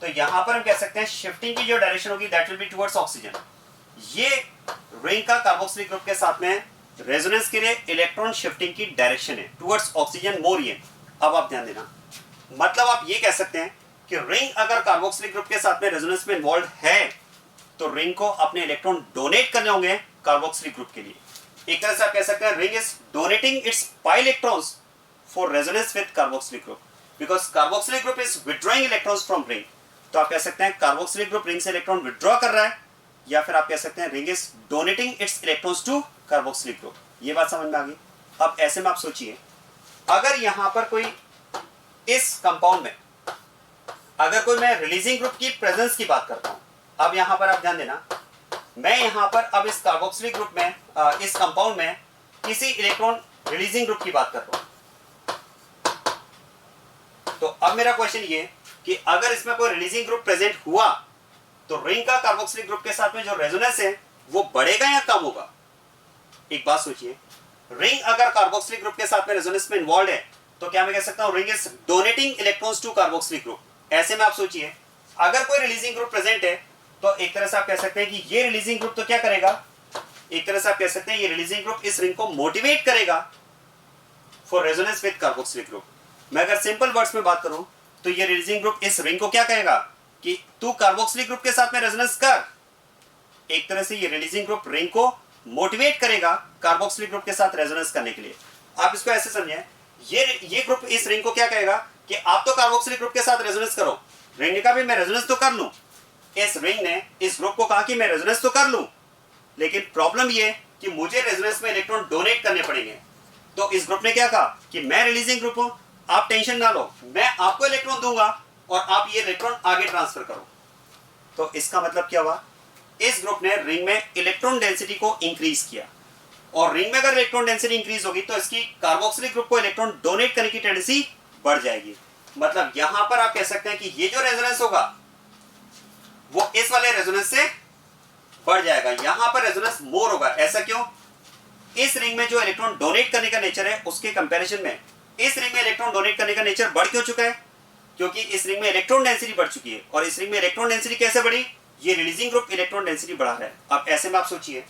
तो यहां पर हम कह सकते हैं शिफ्टिंग की जो डायरेक्शन होगी that will be towards oxygen. ये रिंग का कार्बोक्सिलिक ग्रुप के साथ में रेजोनेंस के लिए इलेक्ट्रॉन शिफ्टिंग की डायरेक्शन है टुवर्ड्स ऑक्सीजन मोर. ये अब आप ध्यान देना, मतलब आप ये कह सकते हैं कि रिंग अगर कार्बोक्सिलिक ग्रुप के साथ में रेजोनेंस में इन्वॉल्व है तो रिंग को अपने इलेक्ट्रॉन डोनेट करने होंगे कार्बोक्सिलिक ग्रुप के लिए. एक तरह से आप कह सकते हैं ring is donating its pi electrons for resonance with carboxylic group, because carboxylic group is withdrawing electrons from ring. तो आप कह सकते हैं कार्बोक्सिलिक ग्रुप रिंग से इलेक्ट्रॉन विड्रॉ कर रहा है, या फिर आप कह सकते हैं ring is donating its electrons to carboxylic group. ये बात समझ में आ गई। अब ऐसे में आप सोचिए, अगर यहां पर कोई इस कंपाउंड में अगर कोई मैं रिलीजिंग ग्रुप की प्रेजेंस की बात करता हूं, अब यहां पर आप ध्यान देना, मैं यहां पर अब इस कार्बोक्सिलिक ग्रुप में इस कंपाउंड में किसी इलेक्ट्रॉन रिलीजिंग ग्रुप की बात कर रहा हूं। तो अब मेरा क्वेश्चन ये कि अगर इसमें कोई रिलीजिंग ग्रुप प्रेजेंट हुआ तो रिंग का कार्बोक्सिलिक ग्रुप के साथ में जो रेजोनेंस है वो बढ़ेगा या कम होगा? एक बात सोचिए, रिंग अगर कार्बोक्सिलिक ग्रुप के साथ में रेजोनेंस में इन्वॉल्व है तो क्या मैं कह सकता हूं ring is donating electrons to carboxylic group. ऐसे में आप सोचिए, अगर कोई रिलीजिंग ग्रुप प्रेजेंट है तो एक तरह से आप कह सकते हैं कि ये रिलीजिंग ग्रुप तो क्या करेगा, एक तरह से आप कह सकते हैं ये रिलीजिंग ग्रुप इस रिंग को मोटिवेट करेगा for resonance with carboxylic group. मैं अगर सिंपल वर्ड्स में बात करूं तो ये रिलीजिंग ग्रुप इस रिंग को क्या कहेगा कि तू कार्बोक्सिलिक ग्रुप के साथ में रेजोनेंस कर। एक तरह से ये रिलीजिंग ग्रुप रिंग को मोटिवेट करेगा कार्बोक्सिलिक ग्रुप के साथ रेजोनेंस करने के लिए। आप इसको ऐसे समझिए, ये ग्रुप इस रिंग को क्या कहेगा कि आप तो कार्बोक्सिलिक ग्रुप के साथ रेजोनेंस करो। रिंग ने कहा भी मैं रेजोनेंस तो कर लूं, इस रिंग ने इस ग्रुप को कहा कि मैं रेजोनेंस तो कर लूं, लेकिन प्रॉब्लम ये कि मुझे रेजोनेंस में इलेक्ट्रॉन डोनेट करने पड़ेंगे। तो इस ग्रुप ने क्या कहा कि मैं रिलीजिंग ग्रुप हूं, आप टेंशन ना लो, मैं आपको इलेक्ट्रॉन दूंगा और आप ये इलेक्ट्रॉन आगे ट्रांसफर करो। तो इसका मतलब क्या हुआ, इस ग्रुप ने रिंग में इलेक्ट्रॉन डेंसिटी को इंक्रीज किया, और रिंग में अगर इलेक्ट्रॉन डेंसिटी इंक्रीज होगी तो इसकी कार्बोक्सिलिक ग्रुप को इलेक्ट्रॉन डोनेट करने की टेंडेंसी बढ़ जाएगी। मतलब यहां पर आप कह सकते हैं कि ये जो रेजोनेंस होगा वो इस वाले रेजोनेंस से बढ़ जाएगा, यहां पर रेजोनेंस मोर होगा। ऐसा क्यों? इस रिंग में जो इलेक्ट्रॉन डोनेट करने का नेचर है उसके कंपैरिजन में इस रिंग में इलेक्ट्रॉन डोनेट करने का नेचर बढ़ क्यों चुका है? क्योंकि इस रिंग में इलेक्ट्रॉन डेंसिटी बढ़ चुकी है। और इस रिंग में इलेक्ट्रॉन डेंसिटी कैसे बढ़ी? ये रिलीजिंग ग्रुप इलेक्ट्रॉन डेंसिटी बढ़ा है। अब ऐसे में आप सोचिए,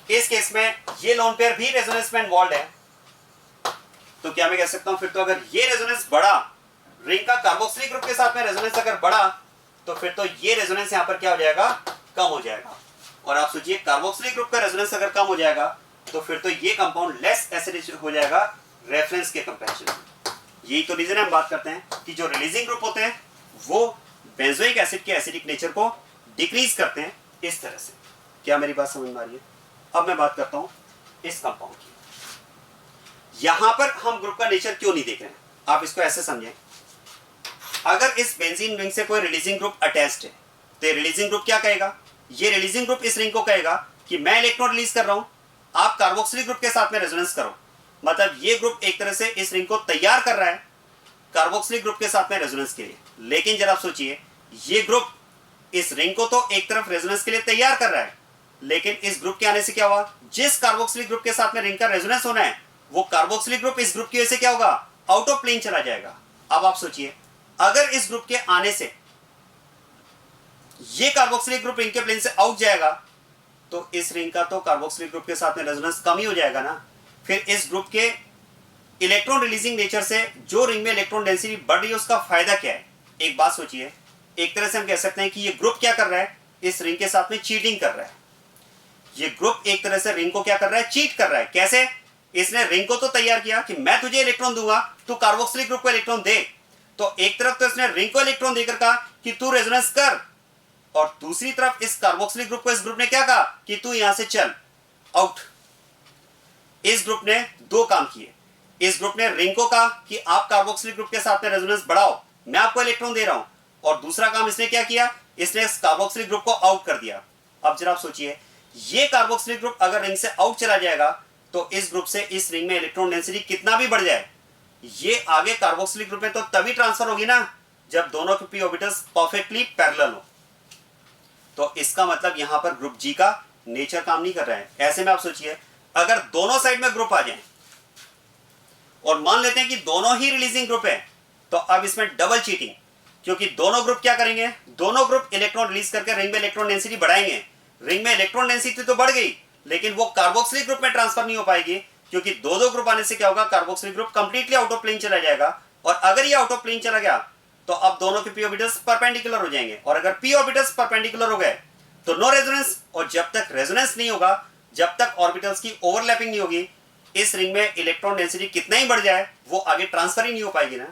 इस केस में ये लोन पेयर भी रेजोनेंस में इन्वॉल्व है, तो क्या मैं कह सकता हूं फिर तो अगर ये रेजोनेंस बढ़ा, रिंग का कार्बोक्सिलिक ग्रुप के साथ में रेजोनेंस अगर बढ़ा, तो फिर तो ये रेजोनेंस यहां पर क्या हो जाएगा, कम हो जाएगा। और आप सोचिए कार्बोक्सिलिक ग्रुप का रेजोनेंस अगर कम हो जाएगा तो फिर तो ये कंपाउंड लेस एसिडिक हो जाएगा रेफरेंस के कंपैरिजन में। यही तो रीजन हम बात करते हैं कि जो रिलीजिंग ग्रुप होते हैं वो बेंजोइक एसिड के एसिडिक नेचर को डिक्रीज करते हैं इस तरह से। क्या मेरी बात समझ में आ रही है? अब मैं बात करता हूं इस कंपाउंड की। यहां पर हम ग्रुप का नेचर क्यों नहीं देख रहे हैं, आप इसको ऐसे समझें, अगर इस बेंजीन रिंग से कोई रिलीजिंग ग्रुप अटैच्ड है तो रिलीजिंग ग्रुप क्या कहेगा, ये रिलीजिंग ग्रुप इस रिंग को कहेगा कि मैं इलेक्ट्रॉन रिलीज कर रहा हूं, आप कार्बोक्सिलिक ग्रुप के साथ में रेजोनेंस करो। मतलब ये ग्रुप एक तरह से इस रिंग को तैयार कर रहा है कार्बोक्सिलिक ग्रुप के साथ में रेजोनेंस के लिए। लेकिन जरा आप सोचिए, ये ग्रुप इस रिंग को तो एक तरफ रेजोनेंस के लिए तैयार कर रहा है, लेकिन इस ग्रुप के आने से क्या हुआ, जिस कार्बोक्सिलिक ग्रुप के साथ में रिंग का रेजोनेंस होना है वो कार्बोक्सिलिक ग्रुप इस ग्रुप की वजह से क्या होगा, आउट ऑफ प्लेन चला जाएगा। अब आप सोचिए, अगर इस ग्रुप के आने से ये कार्बोक्सिलिक ग्रुप रिंग के प्लेन से आउट जाएगा तो इस रिंग का तो कार्बोक्सिलिक ग्रुप के साथ में रेजोनेंस कम ही हो जाएगा ना। फिर इस ग्रुप के इलेक्ट्रॉन रिलीजिंग नेचर से जो रिंग में इलेक्ट्रॉन डेंसिटी बढ़ रही है उसका फायदा क्या है? एक बात सोचिए, एक तरह से हम कह सकते हैं कि ये ग्रुप क्या कर रहा है, इस रिंग के साथ में चीटिंग कर रहा है। ये ग्रुप एक तरह से रिंग को क्या कर रहा है, चीट कर रहा है। कैसे? इसने रिंग को तो तैयार किया कि मैं तुझे इलेक्ट्रॉन दूंगा, तू कार्बोक्सिलिक ग्रुप को इलेक्ट्रॉन दे। तो एक तरफ तो इसने रिंग को इलेक्ट्रॉन देकर कहा कि तू रेजोनेंस कर, और दूसरी तरफ इस कार्बोक्सिलिक ग्रुप को इस ग्रुप ने क्या कहा कि तू यहां से चल आउट। इस ग्रुप ने दो काम किए, इस ग्रुप ने रिंग को कहा कि आप कार्बोक्सिलिक ग्रुप के साथ में रेजोनेंस बढ़ाओ, मैं आपको इलेक्ट्रॉन दे रहा हूं, और दूसरा काम इसने क्या किया, इसने इस कार्बोक्सिलिक ग्रुप को आउट कर दिया। अब जरा आप सोचिए, ये कार्बोक्सिलिक ग्रुप अगर रिंग से आउट चला जाएगा तो इस ग्रुप से इस रिंग में इलेक्ट्रॉन डेंसिटी कितना भी बढ़ जाए, ये आगे कार्बोक्सिलिक ग्रुप में तो तभी ट्रांसफर होगी ना जब दोनों के पी ऑर्बिटल्स परफेक्टली पैरेलल हो। तो इसका मतलब यहां पर ग्रुप जी का नेचर काम नहीं कर रहा है। ऐसे में आप सोचिए, अगर दोनों साइड में ग्रुप आ जाएं और मान लेते हैं कि दोनों ही रिलीजिंग ग्रुप है, तो अब इसमें डबल चीटिंग, क्योंकि दोनों ग्रुप क्या करेंगे, दोनों ग्रुप इलेक्ट्रॉन रिलीज करके रिंग में इलेक्ट्रॉन डेंसिटी बढ़ाएंगे। रिंग में इलेक्ट्रॉन डेंसिटी तो बढ़ गई, लेकिन वो कार्बोक्सिलिक ग्रुप में ट्रांसफर नहीं हो पाएगी, क्योंकि दो ग्रुप आने से क्या होगा, carboxylic group completely out of plane चला जाएगा। और अगर ये आउट ऑफ प्लेन चला गया तो अब दोनों के पी ऑर्बिटल्स परपेंडिकुलर हो जाएंगे, और अगर पी ऑर्बिटल्स परपेंडिकुलर हो गए तो नो रेजोनेंस। और जब तक रेजोनेंस नहीं होगा, जब तक ऑर्बिटल्स की ओवरलैपिंग नहीं होगी, इस रिंग में इलेक्ट्रॉन डेंसिटी कितना ही बढ़ जाए वो आगे ट्रांसफर ही नहीं हो पाएगी ना।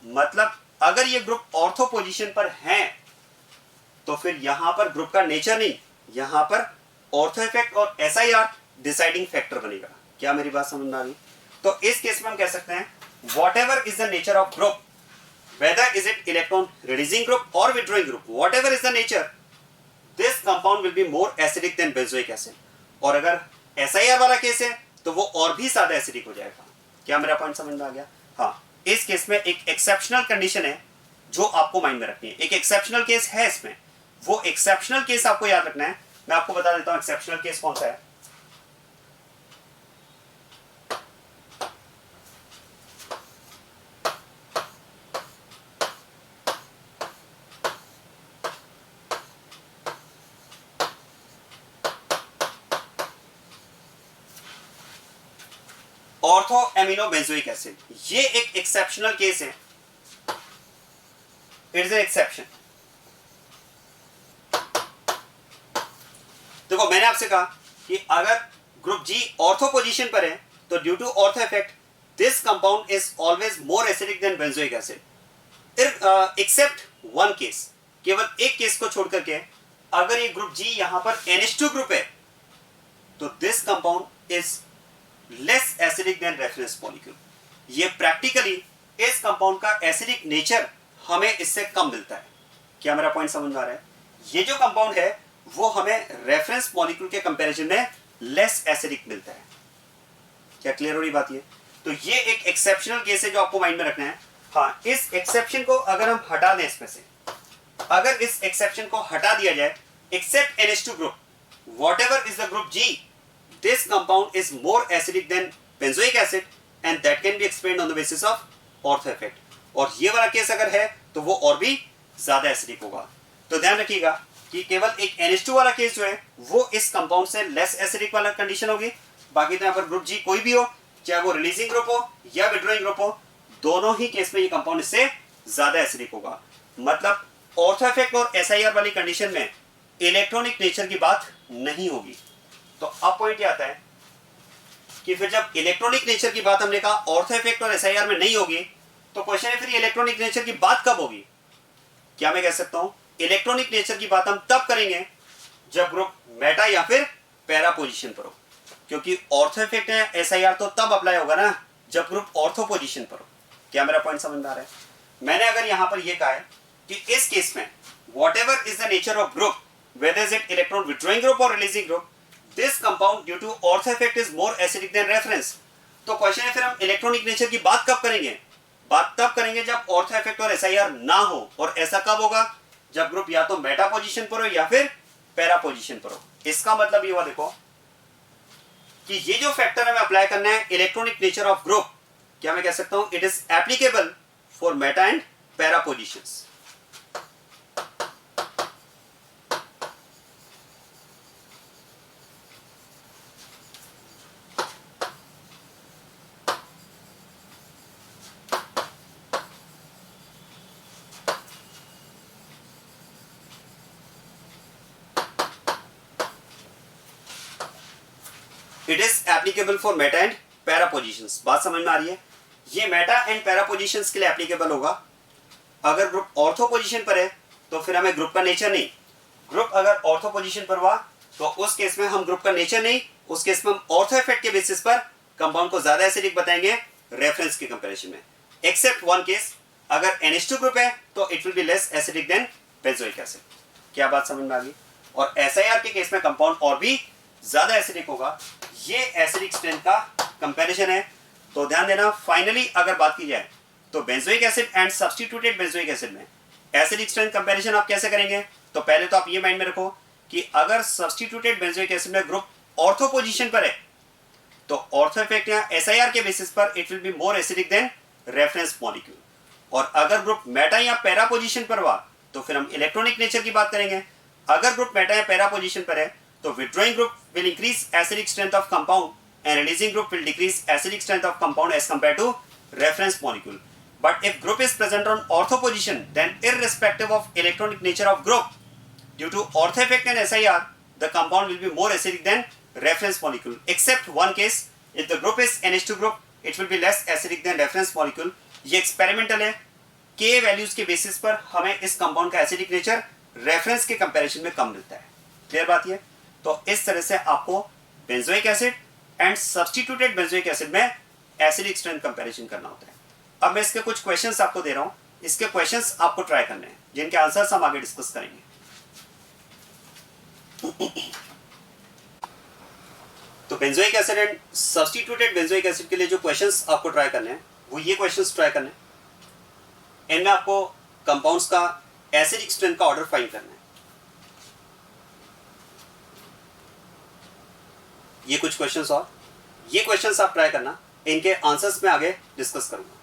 मतलब अगर ये ग्रुप ऑर्थो पोजीशन पर हैं तो फिर यहां पर ग्रुप का नेचर नहीं, यहां पर ऑर्थो इफेक्ट और SIR डिसाइडिंग फैक्टर बनेगा। क्या मेरी बात समझ में आ गई? तो इस केस में हम कह सकते हैं whatever is the nature of group, whether is it electron releasing group or withdrawing group, whatever is the nature, this compound will be more acidic than benzoic acid। और अगर SIR वाला केस है तो वो और भी ज्यादा एसिडिक हो जाएगा। क्या मेरा पॉइंट समझ में आ गया? हाँ, इस केस में एक एक्सेप्शनल कंडीशन है जो आपको माइंड में रखनी है। एक एक्सेप्शनल केस है इसमें, वो एक्सेप्शनल केस आपको याद रखना है। मैं आपको बता देता हूं एक्सेप्शनल केस कौन सा है। ऑर्थो एमिनो बेंजोइक एसिड, ये एक एक्सेप्शनल केस है। It is an exception. देखो मैंने आपसे कहा कि अगर ग्रुप जी ऑर्थो पोजीशन पर है तो due to ortho effect this compound is always more acidic than benzoic acid except one case. केवल एक केस को छोड़ करके अगर ये ग्रुप जी यहां पर NH2 ग्रुप है तो this compound is less acidic than reference molecule. ये प्रैक्टिकली इस कंपाउंड का एसिडिक नेचर हमें इससे कम मिलता है। क्या मेरा पॉइंट समझ में आ रहा है? ये जो कंपाउंड है वो हमें रेफरेंस मॉलिक्यूल के कंपैरिजन में लेस एसिडिक मिलता है। क्या क्लियर हो रही बात? ये तो ये एक एक्सेप्शनल केस है जो आपको माइंड में रखना है। हाँ, इस एक्सेप्शन को अगर हम हटा दें इसमें से, अगर इस एक्सेप्शन को हटा दिया जाए except NH2 group, whatever is the group G, this compound is more acidic than benzoic acid and that can be explained on the basis of ortho effect। और ये वाला केस अगर है तो वो और भी ज्यादा एसिडिक होगा। तो ध्यान रखिएगा कि केवल एक NH2 वाला केस जो है वो इस कंपाउंड से लेस एसिडिक वाला कंडीशन होगी। बाकी तो यहाँ पर ग्रुप G कोई भी हो, चाहे वो रिलीजिंग ग्रुप हो या विड्रॉइंग ग्रुप हो, दोनों ही केस में ये कंपाउंड इससे ज्यादा एसिडिक होगा। मतलब ऑर्थो इफेक्ट और SIR वाली कंडीशन में इलेक्ट्रॉनिक नेचर की बात नहीं होगी। तो अब पॉइंट ये आता है कि फिर जब इलेक्ट्रॉनिक नेचर की बात हमने कहा ऑर्थो इफेक्ट और SIR में नहीं होगी तो क्वेश्चन है फिर इलेक्ट्रॉनिक नेचर की बात कब होगी? क्या मैं कह सकता हूं इलेक्ट्रॉनिक नेचर की बात हम तब करेंगे जब ग्रुप मेटा या फिर पैरा पोजीशन पर हो, क्योंकि ऑर्थो इफेक्ट या SIR तो तब अप्लाई होगा ना जब ग्रुप ऑर्थो पोजीशन पर हो। क्या मेरा पॉइंट समझ में आ रहा है? मैंने अगर यहां पर यह कहा है कि इस केस में whatever is the nature of group, whether is it electron withdrawing group or releasing group, this compound due to ortho effect is more acidic than reference। तो क्वेश्चन है फिर हम इलेक्ट्रॉनिक नेचर की बात कब करेंगे? बात तब करेंगे जब ऑर्थो इफेक्ट और SIR ना हो। और ऐसा कब होगा? जब ग्रुप या तो मेटा पोजीशन पर हो या फिर पैरा पोजीशन पर हो। इसका मतलब ये हुआ देखो कि ये जो फैक्टर हमें अप्लाई करना है इलेक्ट्रॉनिक नेचर ऑफ ग्रुप, क्या मैं कह सकता हूं it is applicable for Meta and para positions. It is applicable for Meta and para positions. बात समझ में आ रही है? ये मेटा एंड पैरा पोजीशंस के लिए एप्लीकेबल होगा। अगर ग्रुप ऑर्थो पोजीशन पर है तो फिर हमें ग्रुप का नेचर नहीं, ग्रुप अगर ऑर्थो पोजीशन पर हुआ तो उस केस में हम ग्रुप का नेचर नहीं, उस केस में हम ऑर्थो इफेक्ट के बेसिस पर कंपाउंड को ज्यादा एसिडिक बताएंगे रेफरेंस के कंपैरिजन में। एक्सेप्ट वन केस, अगर NH2 ग्रुप है तो it will be less acidic than benzoic acid. क्या बात समझ में आ गई? और SIR के केस में कंपाउंड और भी ज्यादा एसिडिक होगा। ये एसिडिक स्ट्रेंथ का कंपैरिजन है। तो ध्यान देना, फाइनली अगर बात की जाए तो benzoic acid and substituted benzoic acid में एसिडिक स्ट्रेंथ कंपैरिजन आप कैसे करेंगे? तो पहले तो आप ये माइंड में रखो कि अगर सब्स्टिट्यूटेड बेंजोइक एसिड में ग्रुप ऑर्थो पोजीशन पर है तो ऑर्थो इफेक्ट या SIR के बेसिस पर it will be more acidic than reference molecule. और अगर ग्रुप मेटा या पैरा पोजीशन पर हुआ तो फिर हम इलेक्ट्रॉनिक नेचर की बात करेंगे। अगर ग्रुप मेटा या पैरा पोजीशन पर है तो withdrawing group will increase acidic strength of compound and releasing group will decrease acidic strength of compound as compared to reference molecule। But if group is present on ortho position, then irrespective of electronic nature of group, due to ortho effect and SIR, the compound will be more acidic than reference molecule, except one case if the group is NH2 group it will be less acidic than reference molecule. ये एक्सपेरिमेंटल है, के वैल्यूज के बेसिस पर हमें इस कंपाउंड का एसिडिक नेचर रेफरेंस के कंपैरिजन में कम मिलता है। क्लियर बात ये? तो इस तरह से आपको benzoic acid and substituted benzoic acid में एसिडिक स्ट्रेंथ कंपैरिजन करना होता है। अब मैं इसके कुछ क्वेश्चंस आपको दे रहा हूं, इसके क्वेश्चंस आपको ट्राई करने हैं जिनके आंसर्स हम आगे डिस्कस करेंगे। तो benzoic acid and substituted benzoic acid के लिए जो क्वेश्चंस आपको ट्राई करने हैं वो ये क्वेश्चंस ट्राई करने हैं। इनमें आपको कंपाउंड्स का एसिडिक स्ट्रेंथ का ऑर्डर फाइंड करना है। ये कुछ क्वेश्चंस और ये क्वेश्चंस आप ट्राई करना, इनके आंसर्स में आगे डिस्कस करूंगा।